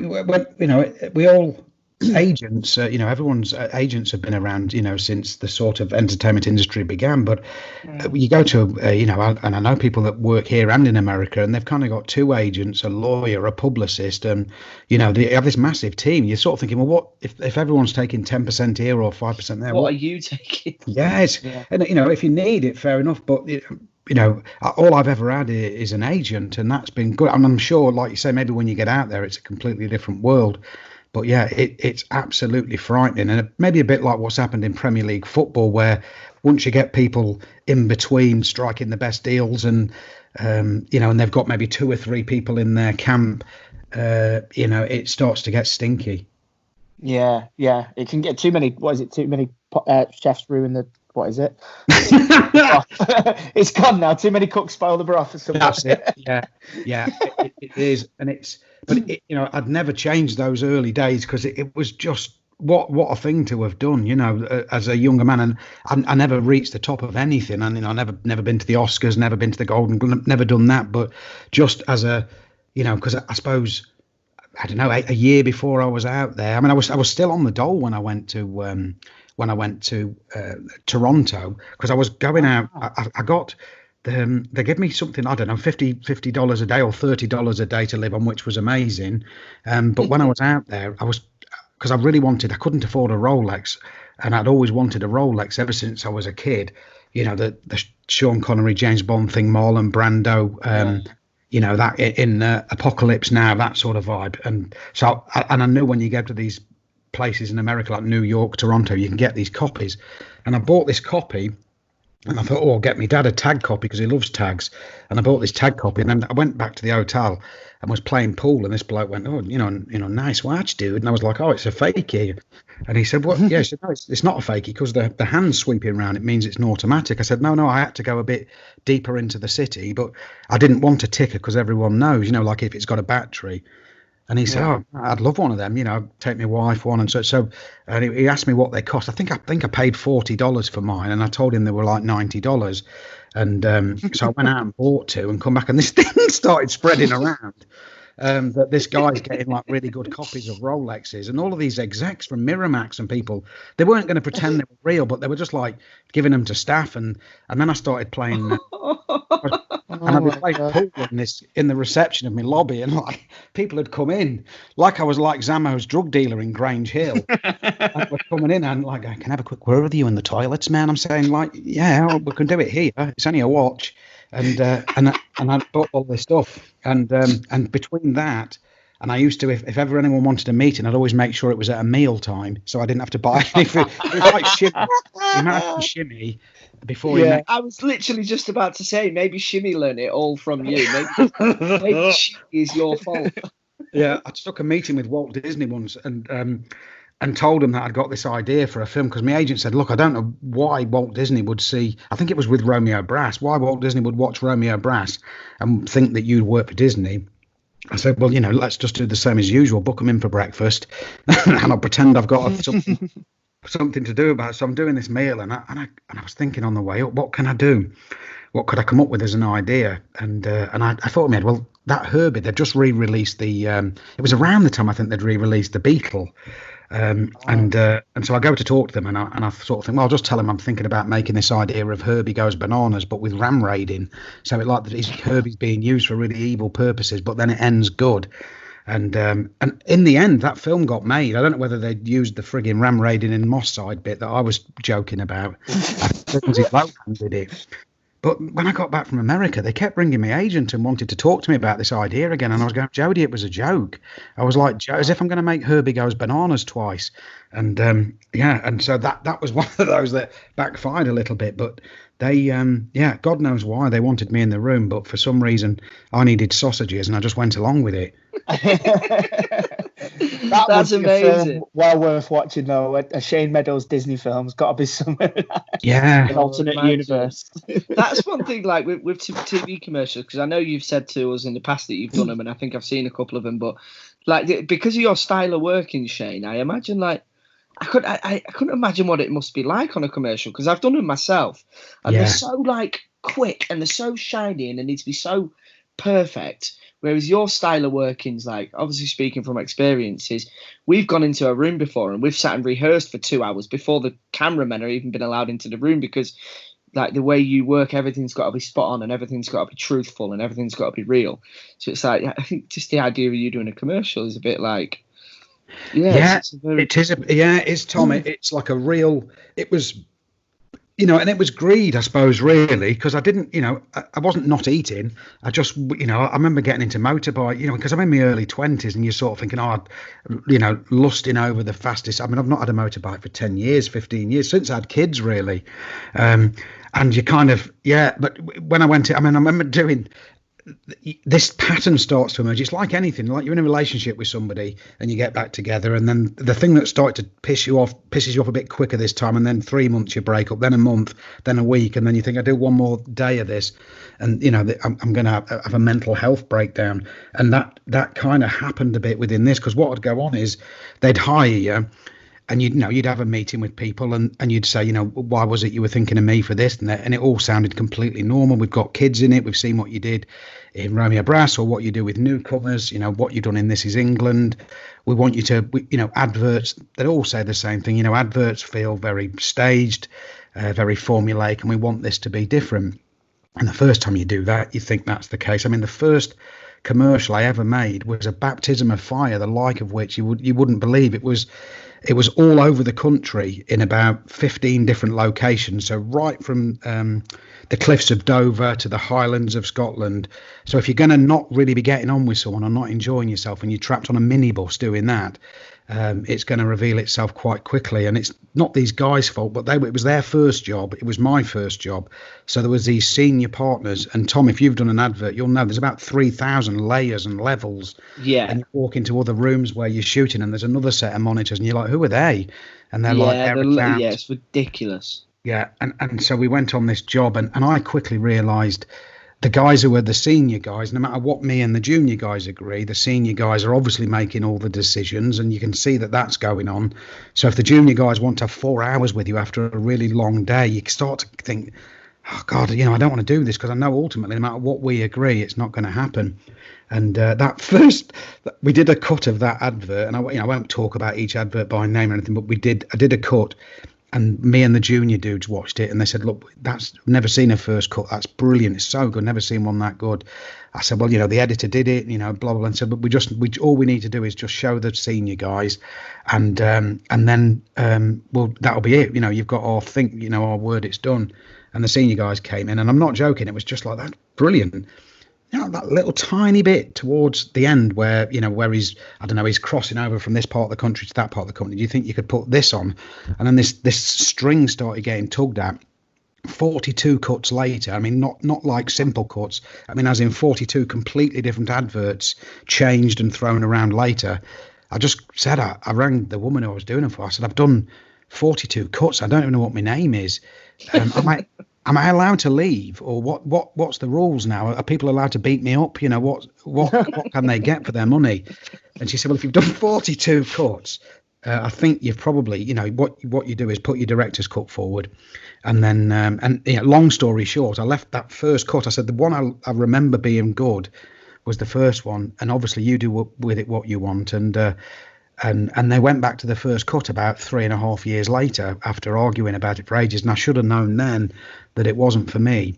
we all agents, everyone's agents have been around, since the sort of entertainment industry began. But you go to, and I know people that work here and in America, and they've kind of got 2 agents, a lawyer, a publicist, and they have this massive team. You're sort of thinking, well, what if everyone's taking 10% here or 5% there? What are you taking? Yes, yeah. And if you need it, fair enough. But all I've ever had is an agent, and that's been good. And I'm sure, like you say, maybe when you get out there, it's a completely different world. But yeah, it's absolutely frightening, and maybe a bit like what's happened in Premier League football, where once you get people in between striking the best deals, and and they've got maybe 2 or 3 people in their camp, it starts to get stinky. Yeah, it can get too many. What is it? Too many chefs ruin the What is it? It's gone now. Too many cooks spoil the broth. That's it. Yeah, it is, and I'd never changed those early days because it was just what a thing to have done, as a younger man. And I never reached the top of anything. And I never been to the Oscars, never been to the Golden Globe, never done that. But just as a, because I suppose, I don't know, a year before I was out there. I mean, I was still on the dole when I went to Toronto, because I was going out. I got they gave me something, I don't know, $50 a day or $30 a day to live on, which was amazing. But when I was out there, because I couldn't afford a Rolex, and I'd always wanted a Rolex ever since I was a kid. The Sean Connery, James Bond thing, Marlon Brando, that in Apocalypse Now, that sort of vibe. And so, I knew when you go to these places in America like New York, Toronto, you can get these copies. And I bought this copy, and I thought, I'll get my dad a tag copy because he loves tags. And I bought this tag copy, and then I went back to the hotel and was playing pool, and this bloke went, nice watch, dude. And I was like, oh, it's a fakie. And he said, what? Yeah, he said, no, it's not a fakie because the hand's sweeping around. It means it's an automatic. I said, no, I had to go a bit deeper into the city, but I didn't want a ticker because everyone knows, like if it's got a battery. And he said, oh, I'd love one of them, take my wife one. And so and he asked me what they cost. I think I paid $40 for mine, and I told him they were like $90. And so I went out and bought two and come back, and this thing started spreading around. That this guy's getting like really good copies of Rolexes, and all of these execs from Miramax and people, they weren't going to pretend they were real, but they were just like giving them to staff. And then I started playing, and I'd be playing pool in the reception of my lobby, and like people had come in, like I was like Zammo's drug dealer in Grange Hill. And we're coming in and like, I can have a quick word with you in the toilets, man. I'm saying like, yeah, we can do it here. It's only a watch. And I bought all this stuff, and between that, and I used to, if ever anyone wanted a meeting, I'd always make sure it was at a meal time, so I didn't have to buy any food. It was like shimmy. You might have to shimmy before. Yeah, I was literally just about to say maybe Shimmy learned it all from you. Maybe Shimmy is your fault. Yeah, I took a meeting with Walt Disney once, and told him that I'd got this idea for a film, because my agent said, look, I don't know why Walt Disney would see, I think it was with Romeo Brass, why Walt Disney would watch Romeo Brass and think that you'd work for Disney. I said, well, let's just do the same as usual, book them in for breakfast, and I'll pretend I've got something to do about it. So I'm doing this meal, and I was thinking on the way up, what can I do? What could I come up with as an idea? And I thought, well, that Herbie, they'd just re-released it was around the time I think they'd re-released The Beetle. And so I go to talk to them, and I sort of think, well, I'll just tell them I'm thinking about making this idea of Herbie Goes Bananas, but with ram raiding. So Herbie's being used for really evil purposes, but then it ends good. And in the end, that film got made. I don't know whether they'd used the frigging ram raiding in Moss Side bit that I was joking about. I think Lohan did it. But when I got back from America, they kept ringing my agent and wanted to talk to me about this idea again. And I was going, Jodie, it was a joke. I was like, as if I'm going to make Herbie Goes Bananas twice. And and so that was one of those that backfired a little bit. But they, God knows why they wanted me in the room. But for some reason, I needed sausages, and I just went along with it. That's amazing. Well worth watching, though. A Shane Meadows Disney film's got to be somewhere. Yeah, an alternate universe. That's one thing, like with TV commercials, because I know you've said to us in the past that you've done them, and I think I've seen a couple of them. But like, because of your style of working, Shane, I imagine I couldn't imagine what it must be like on a commercial, because I've done them myself, and they're so like quick, and they're so shiny, and they need to be so perfect. Whereas your style of working's like, obviously speaking from experiences, we've gone into a room before and we've sat and rehearsed for 2 hours before the cameramen are even been allowed into the room, because like the way you work, everything's got to be spot on and everything's got to be truthful and everything's got to be real. So it's like, I think just the idea of you doing a commercial is a bit like, it's Tom. It's like a real, it was, and it was greed, I suppose, really, because I didn't, I wasn't not eating. I just, I remember getting into motorbike, because I'm in my early 20s, and you're sort of thinking, lusting over the fastest. I mean, I've not had a motorbike for 10 years, 15 years, since I had kids, really. And you kind of, but when I went to, I remember doing this pattern starts to emerge. It's like anything, like you're in a relationship with somebody and you get back together, and then the thing that started to pisses you off a bit quicker this time, and then 3 months you break up, then a month, then a week, and then you think, I do one more day of this, and I'm going to have a mental health breakdown. And that kind of happened a bit within this, because what would go on is they'd hire you, and you'd have a meeting with people, and you'd say, why was it you were thinking of me for this and that? And it all sounded completely normal. We've got kids in it. We've seen what you did in Romeo Brass, or what you do with newcomers, what you've done in This Is England. We want you to, adverts, they all say the same thing. Adverts feel very staged, very formulaic, and we want this to be different. And the first time you do that, you think that's the case. I mean, the first commercial I ever made was a baptism of fire, the like of which you wouldn't believe. It was all over the country in about 15 different locations. So right from the cliffs of Dover to the Highlands of Scotland. So if you're going to not really be getting on with someone or not enjoying yourself, and you're trapped on a minibus doing that, it's going to reveal itself quite quickly. And it's not these guys' fault, but it was their first job. It was my first job. So there was these senior partners. And Tom, if you've done an advert, you'll know there's about 3,000 layers and levels. Yeah. And you walk into other rooms where you're shooting, and there's another set of monitors, and you're like, who are they? And they're yeah, it's ridiculous. Yeah. And so we went on this job, and I quickly realised the guys who were the senior guys, no matter what me and the junior guys agree, the senior guys are obviously making all the decisions, and you can see that that's going on. So if the junior guys want to have 4 hours with you after a really long day, you start to think, oh God, I don't want to do this, because I know ultimately no matter what we agree, it's not going to happen. And we did a cut of that advert, and I won't talk about each advert by name or anything, but I did a cut. And me and the junior dudes watched it, and they said, look, that's never seen a first cut. That's brilliant. It's so good. Never seen one that good. I said, well, the editor did it, blah, blah, blah. And said, but all we need to do is just show the senior guys, and then that'll be it. You've got our word, it's done. And the senior guys came in, and I'm not joking. It was just like that. Brilliant. That little tiny bit towards the end where he's crossing over from this part of the country to that part of the country. Do you think you could put this on? And then this string started getting tugged at. 42 cuts later, I mean, not like simple cuts. I mean, as in 42 completely different adverts changed and thrown around later. I just said, I rang the woman who I was doing it for. I said, I've done 42 cuts. I don't even know what my name is. Am I allowed to leave, or what's the rules now? Are people allowed to beat me up? What can they get for their money? And she said, well, if you've done 42 cuts, I think you've probably, what you do is put your director's cut forward. And then, long story short, I left that first cut. I said, the one I remember being good was the first one. And obviously you do with it what you want. And they went back to the first cut about 3.5 years later after arguing about it for ages. And I should have known then that it wasn't for me.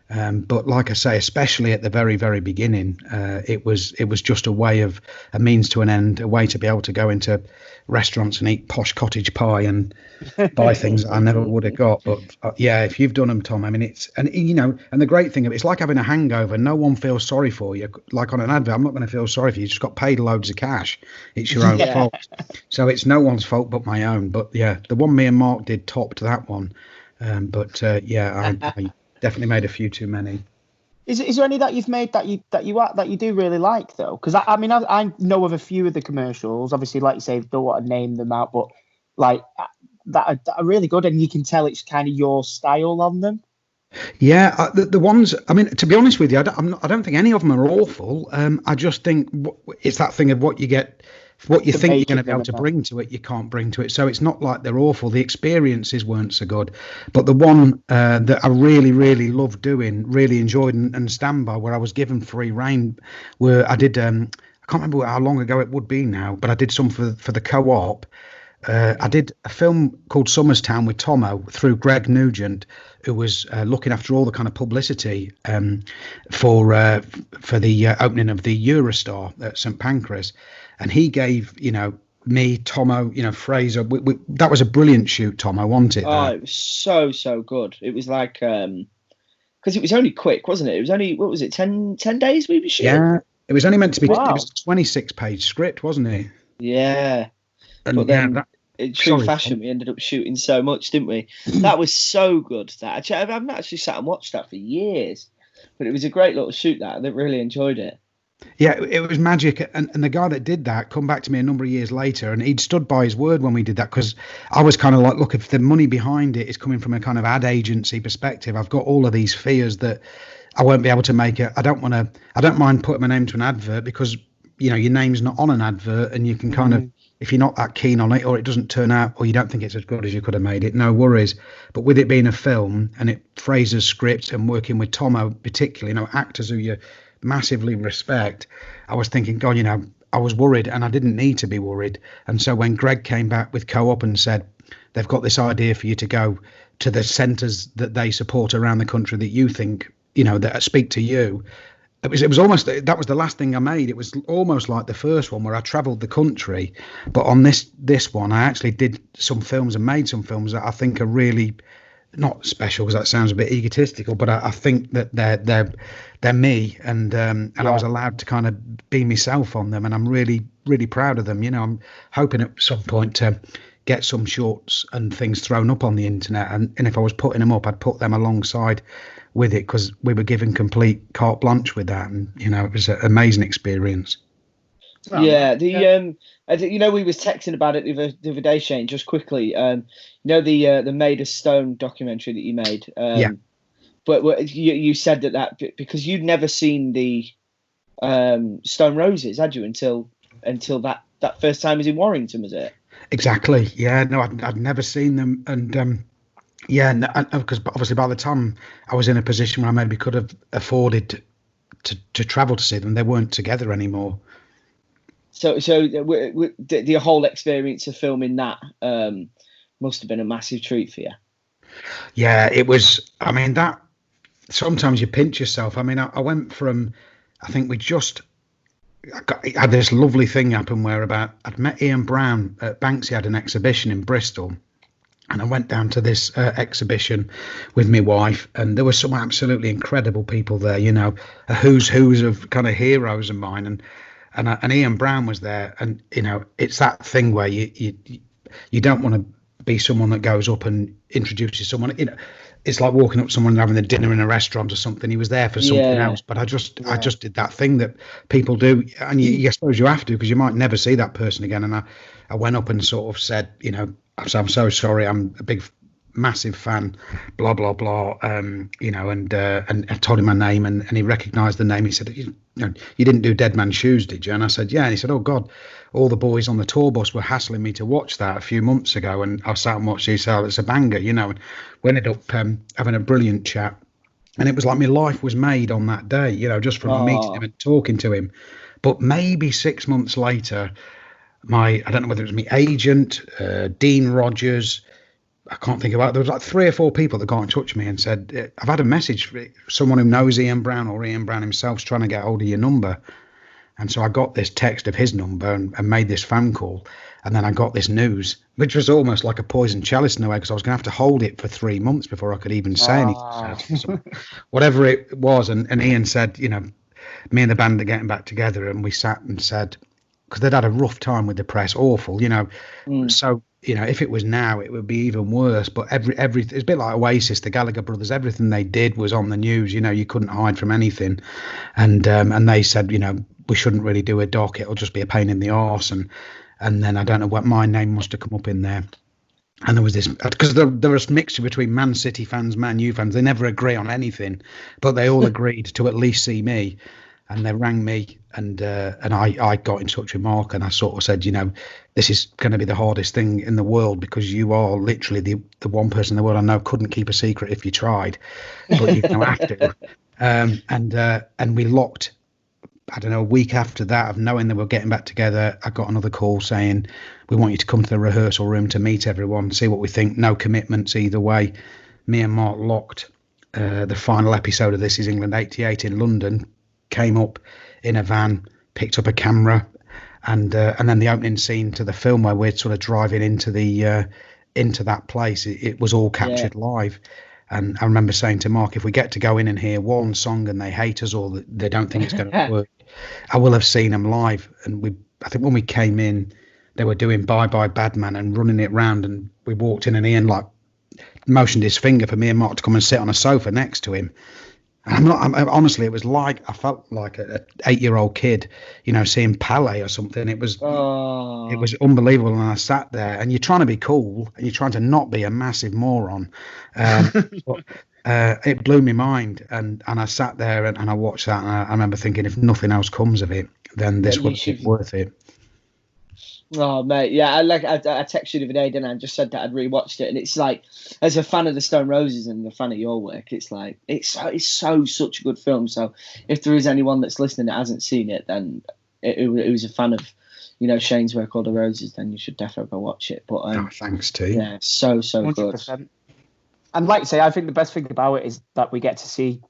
But like I say, especially at the very, very beginning, it was just a means to an end, a way to be able to go into restaurants and eat posh cottage pie and buy things I never would have got. But if you've done them, Tom, I mean, and the great thing of it's like having a hangover. No one feels sorry for you. Like on an advert, I'm not going to feel sorry for you. You just got paid loads of cash. It's your own fault. So it's no one's fault but my own. But the one me and Mark did topped that one. I definitely made a few too many. Is there any that you've made that you do really like though? Because I mean I know of a few of the commercials. Obviously, like you say, don't want to name them out, but like that are really good, and you can tell it's kind of your style on them. Yeah, the ones. I mean, to be honest with you, I don't think any of them are awful. I just think it's that thing of what you get. What you think you're going to be able to bring to it, you can't bring to it. So it's not like they're awful. The experiences weren't so good. But the one that I really, really loved doing, really enjoyed and stand by, where I was given free rein, where I did, I can't remember how long ago it would be now, but I did some for the Co-op. I did a film called Somerstown with Tomo through Greg Nugent, who was looking after all the kind of publicity for the opening of the Eurostar at St Pancras. And he gave, me, Tomo, Fraser. That was a brilliant shoot, Tom. I want it. Oh, it was so good. It was like, because it was only quick, wasn't it? It was only, what was it, 10 days we were shooting? Yeah, it was only meant to be, It was a 26-page script, wasn't it? Yeah. And but then, in true fashion, we ended up shooting so much, didn't we? That was so good. I've actually sat and watched that for years. But it was a great little shoot that. I really enjoyed it. Yeah, it was magic. And the guy that did that come back to me a number of years later, and he'd stood by his word when we did that, because I was kind of like, look, if the money behind it is coming from a kind of ad agency perspective, I've got all of these fears that I won't be able to make it. I don't mind putting my name to an advert, because, you know, your name's not on an advert, and you can kind of, if you're not that keen on it, or it doesn't turn out, or you don't think it's as good as you could have made it, no worries. But with it being a film, and it Fraser's script, and working with Tomo particularly, you know, actors who you massively respect, I was thinking, God, you know, I was worried, and I didn't need to be worried. And so when Greg came back with Co-op and said, they've got this idea for you to go to the centres that they support around the country that you think, you know, that speak to you, it was almost, that was the last thing I made. It was almost like the first one, where I travelled the country, but on this one, I actually did some films and made some films that I think are really not special, because that sounds a bit egotistical, but I think that they're me, and I was allowed to kind of be myself on them, and I'm really, really proud of them. You know, I'm hoping at some point to get some shorts and things thrown up on the internet, and if I was putting them up, I'd put them alongside with it, because we were given complete carte blanche with that, and you know, it was an amazing experience. Yeah, you know, we was texting about it the other day, Shane. Just quickly, you know, the Made of Stone documentary that you made. Yeah. But you said that because you'd never seen the Stone Roses, had you, until that first time was in Warrington, was it? Exactly. Yeah. No, I'd never seen them, and yeah, because obviously by the time I was in a position where I maybe could have afforded to travel to see them, they weren't together anymore. So the whole experience of filming that must have been a massive treat for you. Yeah, it was. I mean, that sometimes you pinch yourself. I mean, I went from, I think I had this lovely thing happen where I'd met Ian Brown at Banksy, had an exhibition in Bristol. And I went down to this exhibition with my wife, and there were some absolutely incredible people there, you know, a who's of kind of heroes of mine. And Ian Brown was there, and you know, it's that thing where you don't want to be someone that goes up and introduces someone. You know, it's like walking up to someone and having a dinner in a restaurant or something. He was there for something else, but I just did that thing that people do, and I suppose you have to, because you might never see that person again. And I went up and sort of said, you know, I'm so sorry, I'm a big massive fan, blah blah blah, you know, and I told him my name, and he recognized the name. He said, you didn't do Dead Man's Shoes, did you? And I said, yeah. And he said, oh God, all the boys on the tour bus were hassling me to watch that a few months ago, and I sat and watched you, so it's a banger, you know. And we ended up having a brilliant chat, and it was like my life was made on that day, you know, just from meeting him and talking to him. But maybe 6 months later, I don't know whether it was my agent, Dean Rogers, I can't think about it. There was like 3 or 4 people that got in touch with me and said, I've had a message for someone who knows Ian Brown, or Ian Brown himself's trying to get hold of your number. And so I got this text of his number and made this phone call. And then I got this news, which was almost like a poison chalice in a way, because I was going to have to hold it for 3 months before I could even say anything. So whatever it was. And Ian said, you know, me and the band are getting back together, and we sat and said, because they'd had a rough time with the press, awful, you know. So, you know, if it was now, it would be even worse. But every it's a bit like Oasis, the Gallagher brothers. Everything they did was on the news. You know, you couldn't hide from anything. And they said, you know, we shouldn't really do a doc. It'll just be a pain in the arse. And then I don't know what, my name must have come up in there. And there was this, because there was a mixture between Man City fans, Man U fans. They never agree on anything, but they all agreed to at least see me. And they rang me, and I got in touch with Mark, and I sort of said, you know, this is going to be the hardest thing in the world, because you are literally the one person in the world I know couldn't keep a secret if you tried, but you don't have to. And we locked, I don't know, a week after that, of knowing that we're getting back together, I got another call saying, we want you to come to the rehearsal room to meet everyone, see what we think, no commitments either way. Me and Mark locked the final episode of This Is England 88 in London, came up in a van, picked up a camera, and then the opening scene to the film where we're sort of driving into that place, it was all captured live. And I remember saying to Mark, if we get to go in and hear one song and they hate us, or they don't think it's going to work, I will have seen them live. And I think when we came in, they were doing Bye Bye Badman and running it round, and we walked in, and Ian like motioned his finger for me and Mark to come and sit on a sofa next to him. Honestly, it was like, I felt like a 8-year-old kid, seeing Palais or something. It was unbelievable. And I sat there, and you're trying to be cool, and you're trying to not be a massive moron. But it blew my mind, and I sat there and I watched that, and I remember thinking, if nothing else comes of it, then this would be worth it. Oh mate, yeah, I texted you the other day, didn't I? Just said that I'd rewatched it, and it's like, as a fan of the Stone Roses and a fan of your work, it's like it's such a good film. So if there is anyone that's listening that hasn't seen it, then it was a fan of, Shane's work, All the Roses, then you should definitely go watch it. But thanks to you. Yeah, so 100%. good. And like I say, I think the best thing about it is that we get to see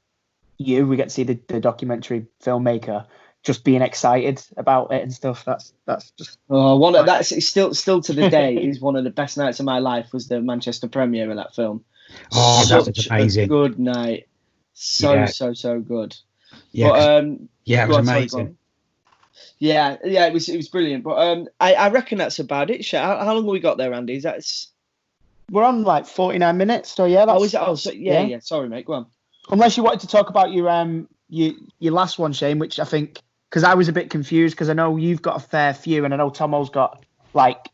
we get to see the documentary filmmaker just being excited about it and stuff. That's just that's still to the day is one of the best nights of my life, was the Manchester premiere of that film. Oh, that was amazing. A good night. So good. Yeah, but, it was amazing. Yeah, it was brilliant. But I reckon that's about it. How long have we got there, Andy? We're on like 49 minutes. So yeah, yeah. Sorry, mate. Go on. Unless you wanted to talk about your last one, Shane, which I think, because I was a bit confused, because I know you've got a fair few, and I know Tomo's got like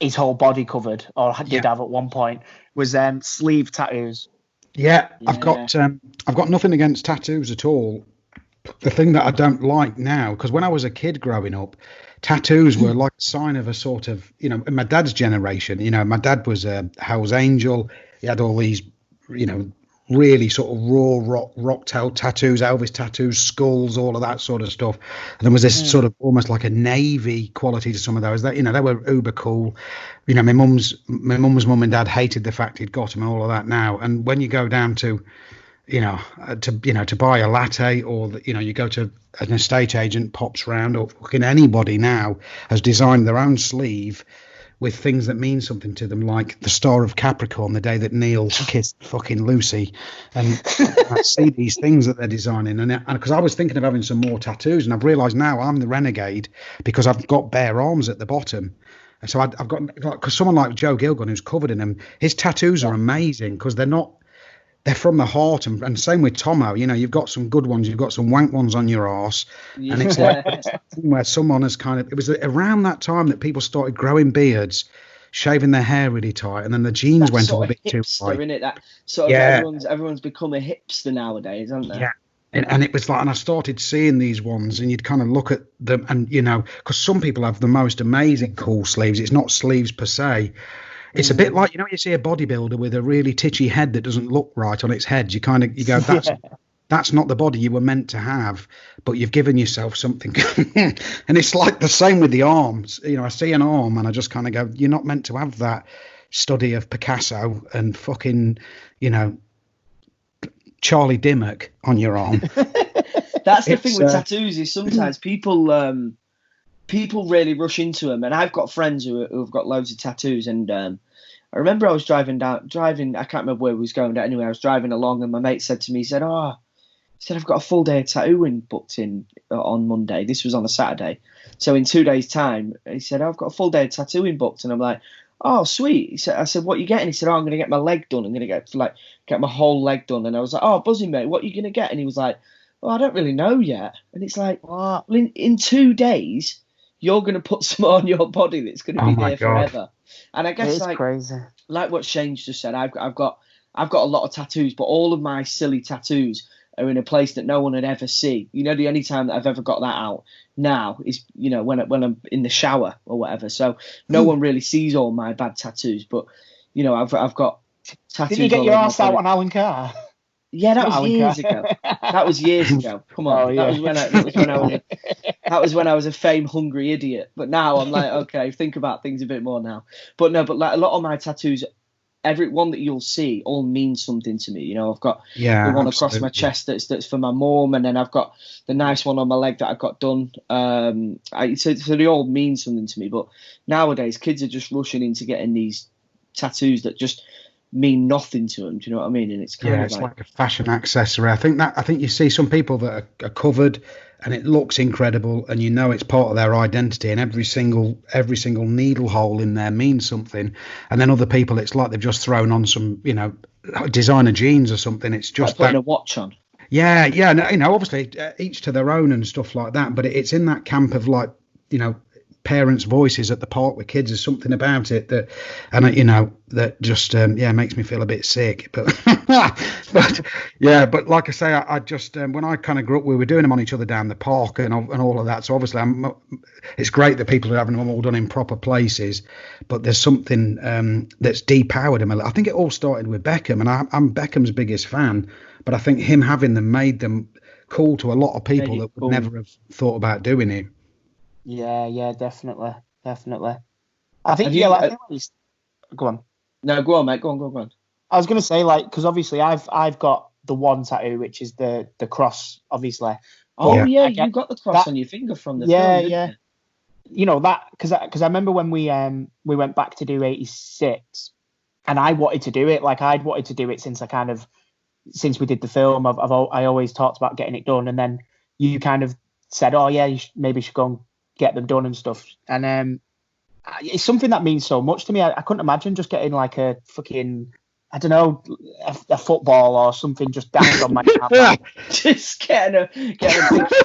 his whole body covered, or did have at one point, was sleeve tattoos. Yeah, I've got nothing against tattoos at all. The thing that I don't like now, because when I was a kid growing up, tattoos were like a sign of a sort of, in my dad's generation, my dad was a Hell's Angel. He had all these, really sort of raw rock tail tattoos, Elvis tattoos, skulls, all of that sort of stuff. And there was this sort of almost like a navy quality to some of those. That they were uber cool. My mum's mum and dad hated the fact he'd got them and all of that now. And when you go down to to buy a latte, or you go to an estate agent, pops round, or fucking anybody now has designed their own sleeve with things that mean something to them, like the Star of Capricorn, the day that Neil kissed fucking Lucy. And I see these things that they're designing, and because I was thinking of having some more tattoos, and I've realised now I'm the renegade because I've got bare arms at the bottom. And so I've got, because someone like Joe Gilgun, who's covered in them, his tattoos are amazing because they're from the heart, and same with Tomo. You've got some good ones, you've got some wank ones on your arse, and it's like where someone has it was around that time that people started growing beards, shaving their hair really tight, and then the jeans went a bit too tight. Isn't it? That sort of everyone's become a hipster nowadays, haven't they? Yeah. And it was like, and I started seeing these ones, and you'd kind of look at them, and because some people have the most amazing cool sleeves. It's not sleeves per se. It's a bit like, you see a bodybuilder with a really titchy head that doesn't look right on its head. You go, that's not the body you were meant to have, but you've given yourself something. And it's like the same with the arms. I see an arm and I just kind of go, you're not meant to have that study of Picasso and fucking, Charlie Dimmock on your arm. That's the thing with tattoos, is sometimes people really rush into them, and I've got friends who've got loads of tattoos, and I remember I was driving, I can't remember where we was going, but anyway, I was driving along, and my mate said to me, he said, I've got a full day of tattooing booked in on Monday. This was on a Saturday. So in 2 days' time, he said, I've got a full day of tattooing booked, and I'm like, oh, sweet. I said, what are you getting? He said, I'm going to get my leg done. I'm going to get my whole leg done. And I was like, oh, buzzing, mate, what are you going to get? And he was like, well, I don't really know yet. And it's like, well, in 2 days, you're going to put some on your body that's going to be there forever. And I guess crazy. Like what Shane's just said, I've got a lot of tattoos, but all of my silly tattoos are in a place that no one would ever see. The only time that I've ever got that out now is, when I'm in the shower or whatever. So no one really sees all my bad tattoos, but I've got tattoos. Didn't you get your ass out on Alan Carr? Yeah, that was years ago. That was years ago. Come on, that was when I was a fame hungry idiot. But now I'm like, okay, think about things a bit more now. But like a lot of my tattoos, every one that you'll see, all means something to me. I've got the one across my chest that's for my mum, and then I've got the nice one on my leg that I got done. So they all mean something to me. But nowadays, kids are just rushing into getting these tattoos that just mean nothing to them. Do you know what I mean? And it's kind of it's like a fashion accessory. I think you see some people that are covered and it looks incredible, and it's part of their identity, and every single needle hole in there means something. And then other people, it's like they've just thrown on some designer jeans or something. It's just like putting a watch on. Yeah, obviously each to their own and stuff like that. But it's in that camp of like, parents' voices at the park with kids. There's something about it that, and that just makes me feel a bit sick. But but like I say, I just when I kind of grew up, we were doing them on each other down the park and all of that. So obviously, it's great that people are having them all done in proper places. But there's something that's depowered them a little. I think it all started with Beckham, and I'm Beckham's biggest fan. But I think him having them made them cool to a lot of people that would never have thought about doing it. Yeah, definitely. I think go on. No, go on, mate. Go on. I was gonna say, like, because obviously I've got the one tattoo, which is the cross, obviously. Oh yeah, you got the cross on your finger from the film, didn't you? That because I remember when we went back to do 86, and I wanted to do it. Like, I'd wanted to do it since we did the film. I always talked about getting it done, and then you kind of said, oh yeah, maybe you should go and get them done and stuff. And it's something that means so much to me. I couldn't imagine just getting like a fucking, I don't know, a football or something just down on my arm. Just getting a big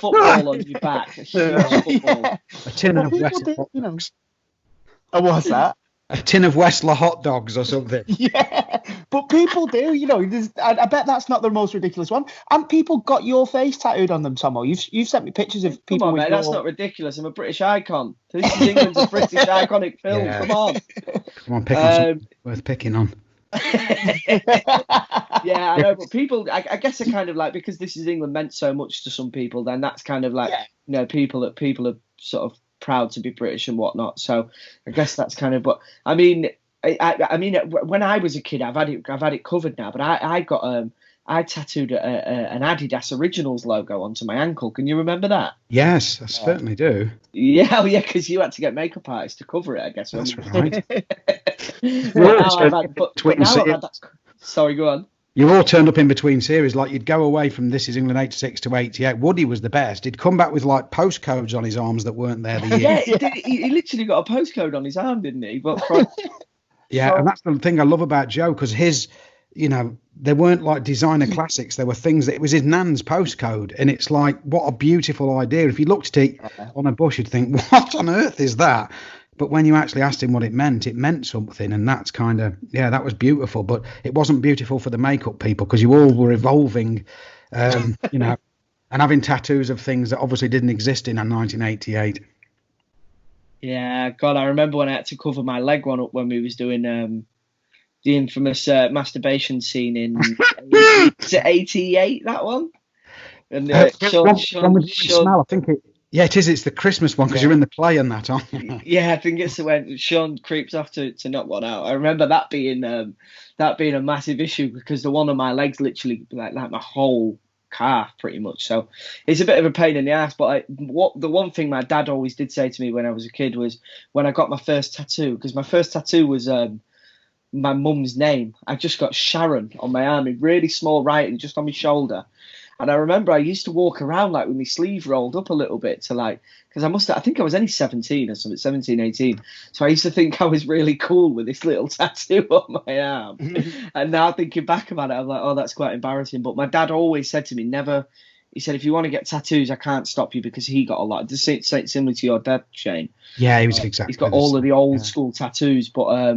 football on your back. A huge football. Yeah. A tin of Westler hot dogs. Oh, what's that? A tin of Westler hot dogs or something. Yeah, but people do, I bet that's not the most ridiculous one. And people got your face tattooed on them, Tomo. You've sent me pictures of people. Come on, mate, that's not ridiculous. I'm a British icon. This is England's a British iconic film. Yeah. Come on, pick on something worth picking on. Yeah, I know, but people, I guess are kind of like, because this is England meant so much to some people, then that's kind of like, people are sort of proud to be British and whatnot. So I guess that's kind of, but I mean, when I was a kid, I've had it covered now, but I tattooed an Adidas Originals logo onto my ankle. Can you remember that? Yes, I certainly do. Yeah, because you had to get makeup artists to cover it, I guess. That's right. Sorry, go on. You all turned up in between series, like you'd go away from This Is England 86 to 88. Woody was the best. He'd come back with like postcodes on his arms that weren't there the year. Yeah, he literally got a postcode on his arm, didn't he? But and that's the thing I love about Joe, because his, they weren't like designer classics. They were things that it was his nan's postcode, and it's like, what a beautiful idea. If you looked at it on a bush, you'd think, what on earth is that? But when you actually asked him what it meant something, and that's kind of, that was beautiful. But it wasn't beautiful for the makeup people, because you all were evolving, and having tattoos of things that obviously didn't exist in 1988. Yeah, God, I remember when I had to cover my leg one up when we was doing the infamous masturbation scene in 88, that one. And Sean, smell, I think it. Yeah, it is. It's the Christmas one, because you're in the play and that, aren't you? Yeah, I think it's when Sean creeps off to knock one out. I remember that being a massive issue, because the one on my leg's literally like my whole calf, pretty much. So it's a bit of a pain in the ass. But the one thing my dad always did say to me when I was a kid was, when I got my first tattoo, because my first tattoo was my mum's name. I just got Sharon on my arm in really small writing, just on my shoulder. And I remember I used to walk around like with my sleeve rolled up a little bit to like, because I think I was only 17 or something, 17, 18. So I used to think I was really cool with this little tattoo on my arm. And now thinking back about it, I'm like, oh, that's quite embarrassing. But my dad always said to me, he said, if you want to get tattoos, I can't stop you, because he got a lot. Similar to your dad, Shane. Yeah, he was exactly. He's got all of the old school tattoos, but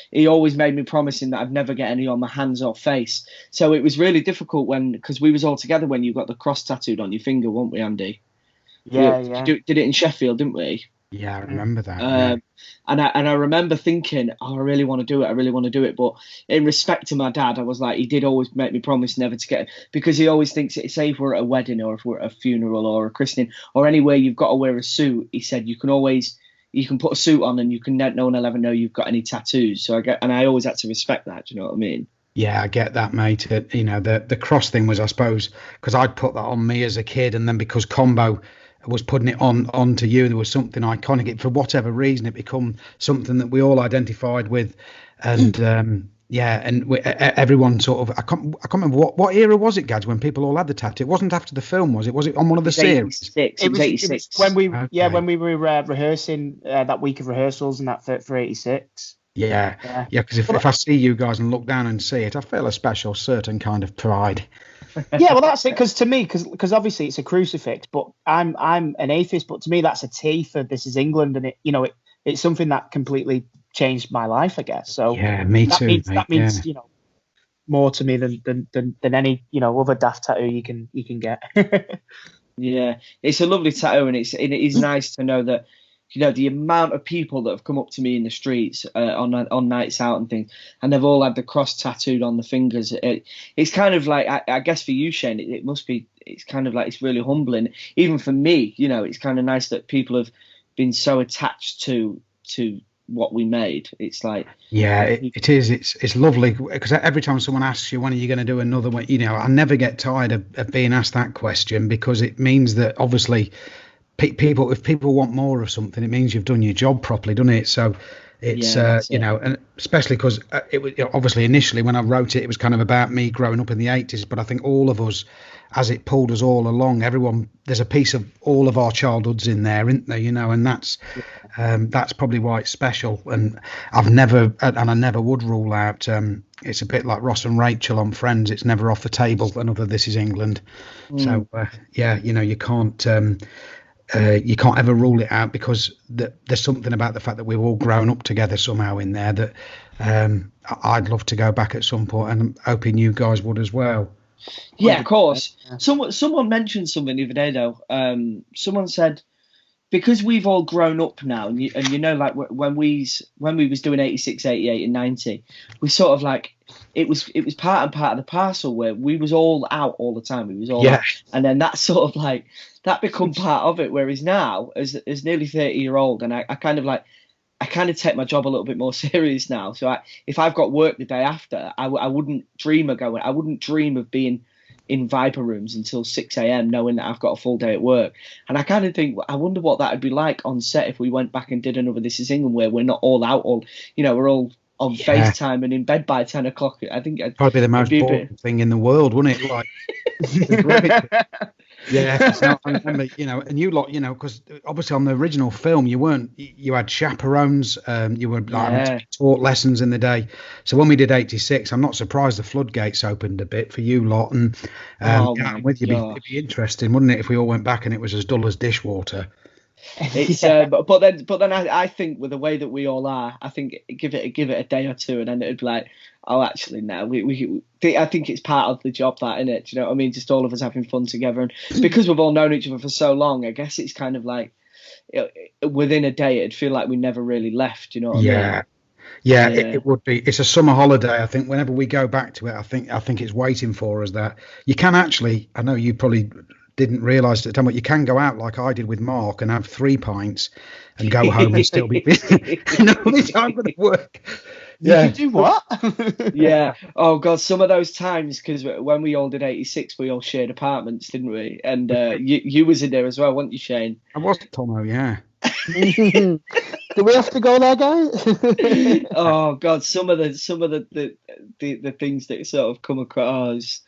he always made me promising that I'd never get any on my hands or face. So it was really difficult because we was all together when you got the cross tattooed on your finger, weren't we, Andy? Yeah. Did it in Sheffield, didn't we? Yeah, I remember that. And I remember thinking, oh, I really want to do it. But in respect to my dad, I was like, he did always make me promise never to get it, because he always thinks, say if we're at a wedding or if we're at a funeral or a christening or anywhere you've got to wear a suit, he said, you can put a suit on and no one will ever know you've got any tattoos. So I always had to respect that. Do you know what I mean? Yeah, I get that, mate. The cross thing was, I suppose, because I'd put that on me as a kid, and then because Combo was putting it onto you, there was something iconic. For whatever reason, it become something that we all identified with, and everyone sort of. I can't remember what era was it, Gads, when people all had the tattoo. It wasn't after the film, was it? Was it on one of the series? It was 86. When we were rehearsing that week of rehearsals and that for 86. Yeah, because if I see you guys and look down and see it, I feel a special, certain kind of pride. Yeah, well, that's it. Because to me, because obviously it's a crucifix, but I'm an atheist. But to me, that's a T for This Is England, and it's something that completely changed my life, I guess. So Yeah, me that too, means mate. that means more to me than any other daft tattoo you can get. Yeah, it's a lovely tattoo, and it is nice to know that, the amount of people that have come up to me in the streets on nights out and things, and they've all had the cross tattooed on the fingers. It's kind of like, I guess for you, Shane, it must be. It's kind of like, it's really humbling, even for me. It's kind of nice that people have been so attached to what we made. It's like, yeah, it is. It's lovely because every time someone asks you when are you going to do another one, I never get tired of being asked that question, because it means that obviously if people want more of something, it means you've done your job properly, doesn't it? So it's and especially because it was obviously initially when I wrote it, it was kind of about me growing up in the 80s, but I think all of us, as it pulled us all along, there's a piece of all of our childhoods in there, isn't there? And that's probably why it's special. And I never would rule out. It's a bit like Ross and Rachel on Friends. It's never off the table. Another This Is England. So you can't ever rule it out, because there's something about the fact that we've all grown up together somehow in there that I'd love to go back at some point, and I'm hoping you guys would as well. Yeah, of course. Someone mentioned something the other day, though. Someone said, because we've all grown up now, and like when we was doing 86, 88 and 90, we sort of like, it was part and part of the parcel where we was all out all the time. We was all out. And then that sort of like, that become part of it. Whereas now, as nearly 30-year-old, and I kind of take my job a little bit more serious now. So if I've got work the day after, I wouldn't dream of going. I wouldn't dream of being in Viper rooms until 6 a.m. knowing that I've got a full day at work. And I kind of think, I wonder what that would be like on set if we went back and did another This Is England, where we're not all out, we're all on FaceTime and in bed by 10 o'clock. I think it'd probably the most boring thing in the world, wouldn't it? Like, yeah, no, I remember, and you lot, because obviously on the original film, you had chaperones, you were taught lessons in the day. So when we did 86, I'm not surprised the floodgates opened a bit for you lot, and I'm with you. It'd be interesting, wouldn't it, if we all went back and it was as dull as dishwater. It's but then I think with the way that we all are, I think give it a day or two, and then it'd be like, oh, actually, no, I think it's part of the job, that, isn't it? Do you know what I mean? Just all of us having fun together, and because we've all known each other for so long, I guess it's kind of like, within a day, it'd feel like we never really left. You know what I mean? Yeah, it would be. It's a summer holiday. I think whenever we go back to it, I think it's waiting for us. That you can actually, I know you probably didn't realise at the time, but you can go out like I did with Mark and have 3 pints and go home and still be busy. The time for the work. Yeah. You can do what? Yeah. Oh God, some of those times, because when we all did 86, we all shared apartments, didn't we? And you was in there as well, weren't you, Shane? I was, Tomo. Yeah. Do we have to go there, guys? Oh God, some of the things that sort of come across.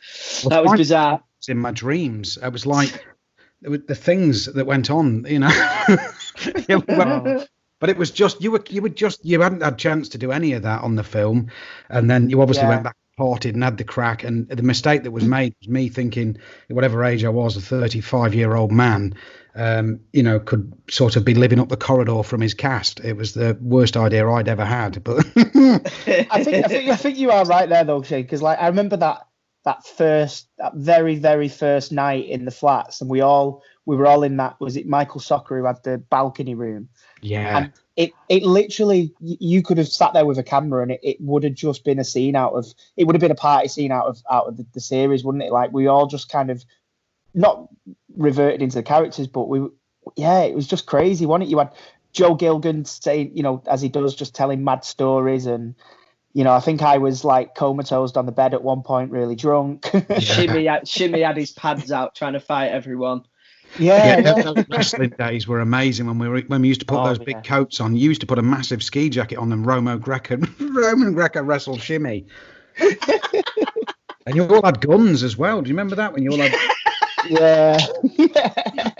That was bizarre. In my dreams, I was like, the things that went on, But it was just you hadn't had a chance to do any of that on the film, and then you obviously went back and parted and had the crack. And the mistake that was made was me thinking, at whatever age I was, a 35-year-old man, could sort of be living up the corridor from his cast. It was the worst idea I'd ever had. But I think you are right there though, Shane, because like I remember that very, very first night in the flats, and we were all in that, was it Michael Soccer who had the balcony room? Yeah. And it literally, you could have sat there with a camera and it would have just been a scene it would have been a party scene out of the series, wouldn't it? Like we all just kind of not reverted into the characters, but it was just crazy, wasn't it? You had Joe Gilgan saying, as he does, just telling mad stories, and I think I was like comatose on the bed at one point, really drunk. Shimmy had his pads out trying to fight everyone. Those wrestling days were amazing when we used to put those big coats on. You used to put a massive ski jacket on them. Roman Greco wrestled Shimmy. And you all had guns as well. Do you remember that when you all had? Yeah.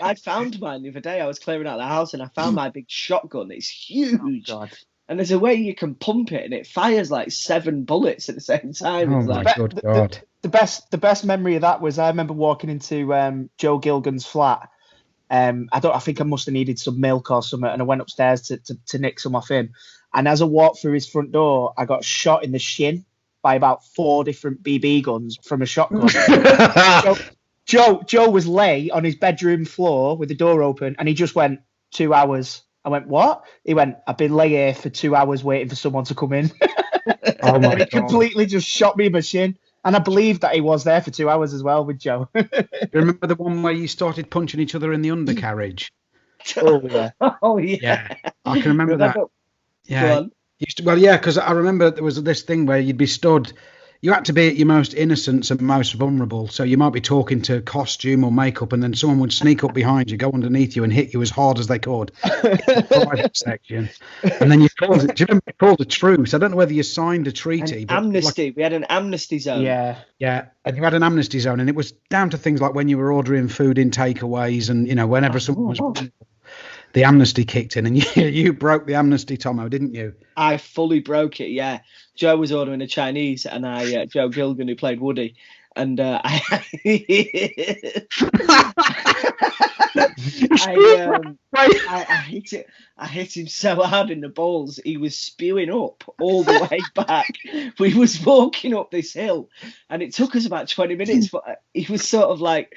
I found mine the other day. I was clearing out the house and I found my big shotgun. It's huge. Oh, God. And there's a way you can pump it and it fires like 7 bullets at the same time. Oh, my good God. the best memory of that was I remember walking into Joe Gilgan's flat. I think I must have needed some milk or something, and I went upstairs to nick some off him. And as I walked through his front door, I got shot in the shin by about 4 different BB guns from a shotgun. Joe was lay on his bedroom floor with the door open, and he just went, 2 hours. I went, what? He went, I've been lay here for 2 hours waiting for someone to come in. Oh my He God. completely just shot me in my shin. And I believe that he was there for 2 hours as well with Joe. Remember the one where you started punching each other in the undercarriage? Oh, yeah. Oh, yeah. Yeah, I can remember that. Go Yeah. on. Well, yeah, because I remember there was this thing where you'd be stood. You had to be at your most innocent and most vulnerable. So you might be talking to costume or makeup, and then someone would sneak up behind you, go underneath you, and hit you as hard as they could in the private section. And then you called it. Do you remember it called a truce? I don't know whether you signed a treaty. An amnesty. We had an amnesty zone. Yeah. Yeah, and you had an amnesty zone, and it was down to things like when you were ordering food in takeaways, and whenever someone was. The amnesty kicked in, and you broke the amnesty, Tomo, didn't you? I fully broke it. Yeah, Joe was ordering a Chinese, and Joe Gilgan, who played Woody, and I hit him so hard in the balls, he was spewing up all the way back. We was walking up this hill, and it took us about 20 minutes, but he was sort of like.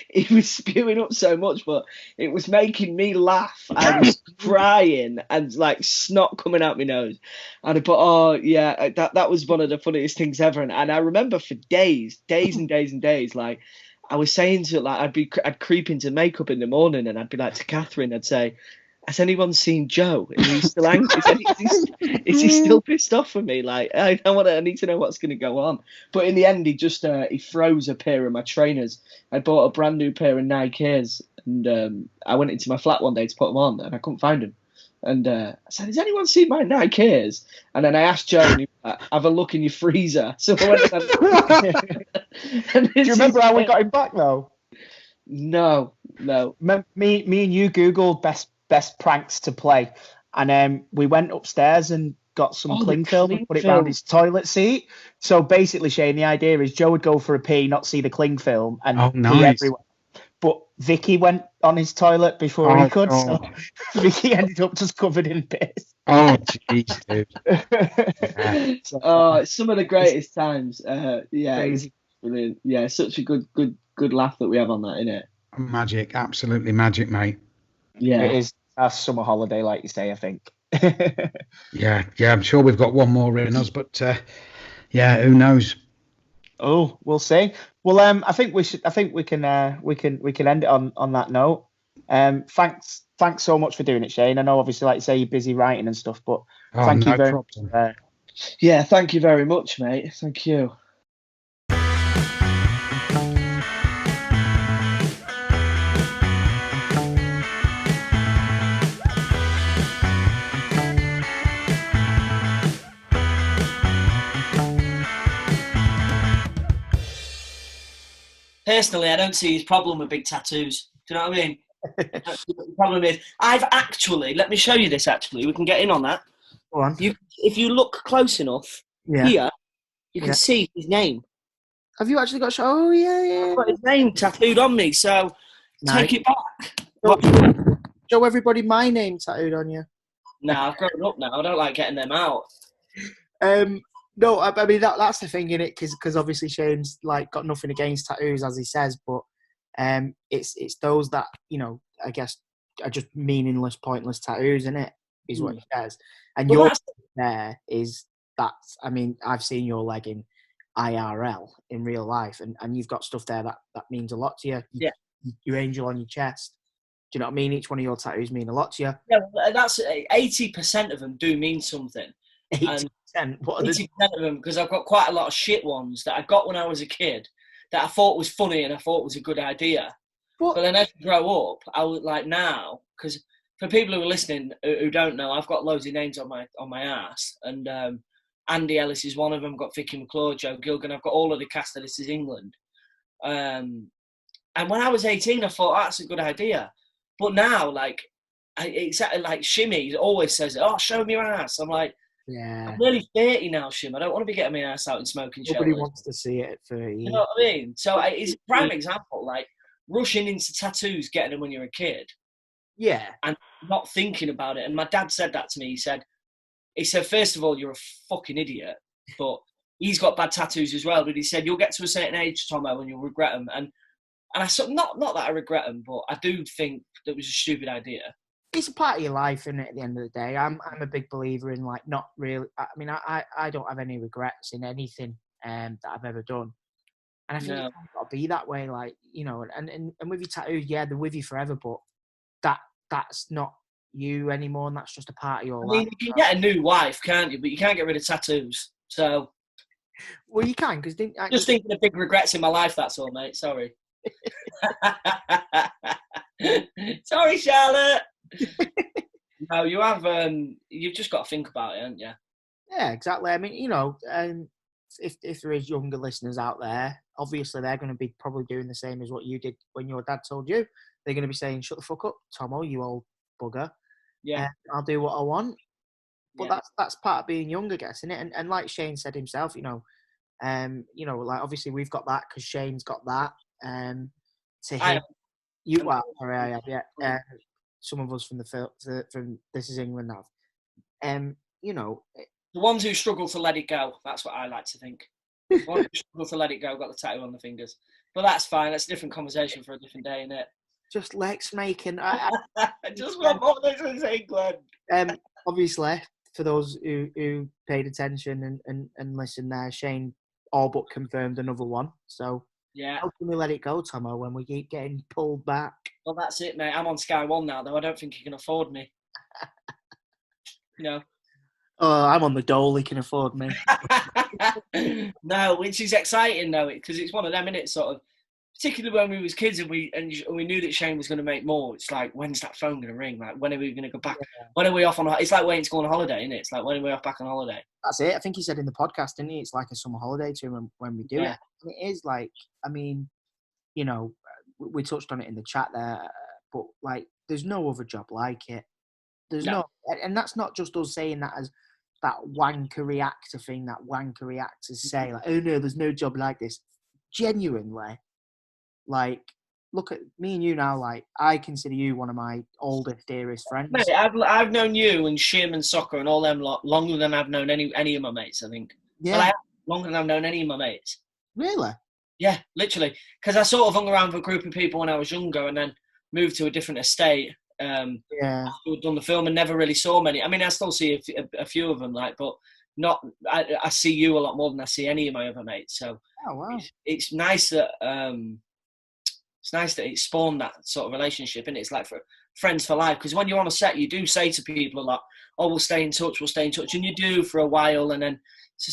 He was spewing up so much, but it was making me laugh. I was crying and like snot coming out my nose. And I thought, oh yeah, that was one of the funniest things ever. And I remember for days and days, like I was saying to like I'd creep into makeup in the morning, and I'd be like to Catherine, I'd say, has anyone seen Joe? Is he still angry? Is he still pissed off with me? Like I need to know what's going to go on. But in the end, he just he froze a pair of my trainers. I bought a brand new pair of Nike Airs, and I went into my flat one day to put them on, and I couldn't find them. And I said, has anyone seen my Nike Airs? And then I asked Joe, and he was like, have a look in your freezer. So I went and Do you remember how we got him back though? No. Me and you Googled best pranks to play, and we went upstairs and got some cling film and put it around his toilet seat. So basically, Shane, the idea is Joe would go for a pee, not see the cling film, and pee everywhere. But Vicky went on his toilet before he could, so Vicky ended up just covered in piss. Oh, jeez, dude. It's some of the greatest times. It's brilliant. Yeah, such a good laugh that we have on that, isn't it? Magic, absolutely magic, mate. Yeah, it is a summer holiday, like you say. I think. Yeah, I'm sure we've got one more in us, but who knows? Oh, we'll see. Well, I think we can end it on that note. Thanks so much for doing it, Shane. I know, obviously, like you say, you're busy writing and stuff, but thank you very much. Yeah, thank you very much, mate. Thank you. Personally, I don't see his problem with big tattoos. Do you know what I mean? The problem is, let me show you this actually. We can get in on that. Go on. If you look close enough, here, you can see his name. Have you actually got Oh, yeah. I've got his name tattooed on me, so take it back. Show everybody my name tattooed on you. No, I've grown up now. I don't like getting them out. No, I mean that's the thing in it, because obviously Shane's like got nothing against tattoos, as he says, but it's those that I guess are just meaningless, pointless tattoos, isn't it? Is what he says. And your there is that. I mean, I've seen your leg in IRL in real life, and you've got stuff there that means a lot to you. Yeah, your angel on your chest. Do you know what I mean? Each one of your tattoos mean a lot to you. Yeah, that's 80% of them do mean something. 80%. What are 80% of them, because I've got quite a lot of shit ones that I got when I was a kid that I thought was funny and I thought was a good idea. But then as I grow up, I would like now, because for people who are listening who don't know, I've got loads of names on my ass, and Andy Ellis is one of them. I've got Vicky McClure, Joe Gilgan. I've got all of the cast of This Is England. And when I was 18, I thought that's a good idea. But now, like, it's like Shimmy always says, "Oh, show me your ass." I'm like, Yeah. I'm nearly 30 now, Shim. I don't want to be getting my ass out and smoking Nobody shells. wants to see it at 30. You know what I mean? So it's a prime example, like rushing into tattoos, getting them when you're a kid. Yeah. And not thinking about it. And my dad said that to me. He said, first of all, you're a fucking idiot, but he's got bad tattoos as well. But he said, you'll get to a certain age, Tomo, and you'll regret them. And I sort of, not that I regret them, but I do think that was a stupid idea. It's a part of your life, isn't it, at the end of the day? I'm a big believer in, like, not really... I mean, I don't have any regrets in anything that I've ever done. And I think it's got to be that way, like, you know, and with your tattoos, yeah, they're with you forever, but that's not you anymore, and that's just a part of your life. I mean, you can get a new wife, can't you? But you can't get rid of tattoos. So... Well, you can, because... Just thinking of big regrets in my life, that's all, mate. Sorry. Sorry, Charlotte. No, you have. You've just got to think about it, haven't you? Yeah, exactly. I mean, you know, if there is younger listeners out there, obviously they're going to be probably doing the same as what you did when your dad told you. They're going to be saying, "Shut the fuck up, Tomo, you old bugger. Yeah, I'll do what I want." But that's part of being young, I guess, isn't it? And like Shane said himself, you know, like obviously we've got that because Shane's got that. To him, I have, yeah. Some of us from from This Is England have. You know, the ones who struggle to let it go. That's what I like to think. The ones who struggle to let it go got the tattoo on the fingers. But that's fine. That's a different conversation for a different day, isn't it? Just Lex making. I just want more This Is England. Obviously, for those who paid attention and listened there, Shane all but confirmed another one. So yeah, how can we let it go, Tomo, when we keep getting pulled back? Well, that's it, mate. I'm on Sky One now, though. I don't think he can afford me. You know. Oh, I'm on the dole. He can afford me. No, which is exciting though, because it's one of them, innit? Sort of, particularly when we was kids and we knew that Shane was going to make more. It's like, when's that phone going to ring? Like, when are we going to go back? Yeah. When are we off on? It's like waiting to go on holiday, isn't it? It's like, when are we off back on holiday? That's it. I think he said in the podcast, didn't he? It's like a summer holiday to him when we do it. And it is like, I mean, you know, we touched on it in the chat there, but like, there's no other job like it. There's no, and that's not just us saying that as that wanker reactor thing that wanker reactors say, like, oh no, there's no job like this. Genuinely, like, look at me and you now. Like, I consider you one of my oldest, dearest friends. Mate, I've known you and Shim and Soccer and all them lot longer than I've known any of my mates. I think. Yeah. Well, longer than I've known any of my mates. Really? Yeah, literally. Because I sort of hung around with a group of people when I was younger, and then moved to a different estate. After we'd done the film and never really saw many. I mean, I still see a few of them, like, but not. I see you a lot more than I see any of my other mates. So it's nice that it spawned that sort of relationship, and it's like for friends for life. Because when you're on a set, you do say to people a lot, "Oh, we'll stay in touch," and you do for a while, and then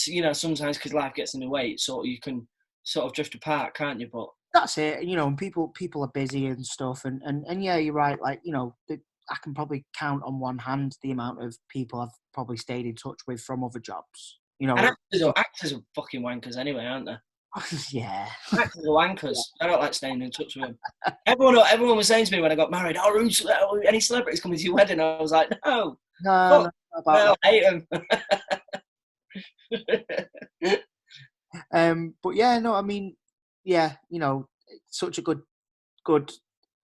you know sometimes because life gets in the way, so you can sort of drift apart, can't you? But that's it, you know, and people are busy and stuff, and yeah, you're right. Like, you know, I can probably count on one hand the amount of people I've probably stayed in touch with from other jobs. You know, and actors are fucking wankers anyway, aren't they? Yeah, actors are wankers. I don't like staying in touch with them. Everyone was saying to me when I got married, "Oh, any celebrities coming to your wedding?" I was like, "No, no, I hate them." But yeah, no, I mean, yeah, you know, such a good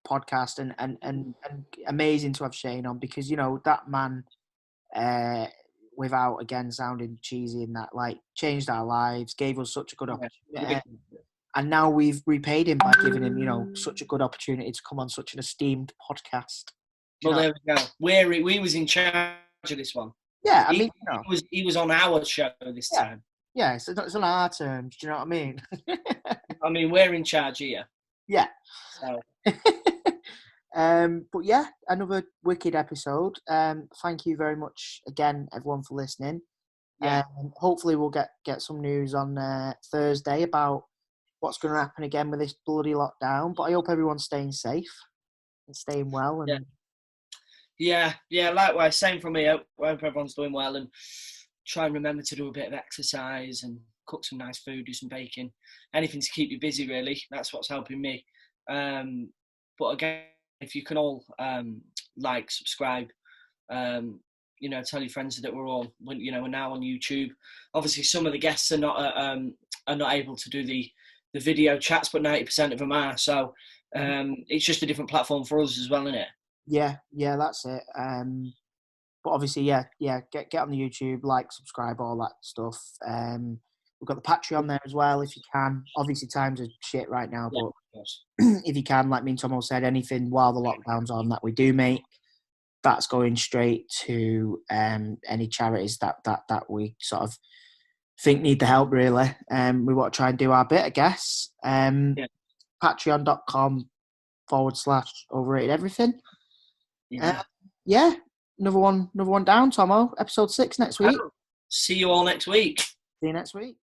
podcast and amazing to have Shane on, because, you know, that man, without again sounding cheesy, and that, like, changed our lives, gave us such a good opportunity, and now we've repaid him by giving him, you know, such a good opportunity to come on such an esteemed podcast. Well, there we go. We was in charge of this one. Yeah, I mean, he was on our show this time. Yeah, so it's on our terms. Do you know what I mean? I mean, we're in charge here. Yeah. So. But yeah, another wicked episode. Thank you very much again, everyone, for listening. Yeah. Hopefully we'll get some news on Thursday about what's going to happen again with this bloody lockdown. But I hope everyone's staying safe and staying well. And yeah, likewise. Same for me. I hope everyone's doing well, and try and remember to do a bit of exercise and cook some nice food, do some baking, anything to keep you busy, really. That's what's helping me. But again, if you can all like, subscribe, tell your friends that we're now on YouTube. Obviously, some of the guests are not able to do the video chats, but 90% of them are. So it's just a different platform for us as well, isn't it? Yeah, that's it. But obviously, get on the YouTube, like, subscribe, all that stuff. We've got the Patreon there as well, if you can. Obviously, times are shit right now, but if you can, like me and Tomo said, anything while the lockdown's on that we do make, that's going straight to any charities that we sort of think need the help, really. We want to try and do our bit, I guess. Patreon.com/overrated everything. Another one down, Tomo. Episode 6 next week. See you all next week. See you next week.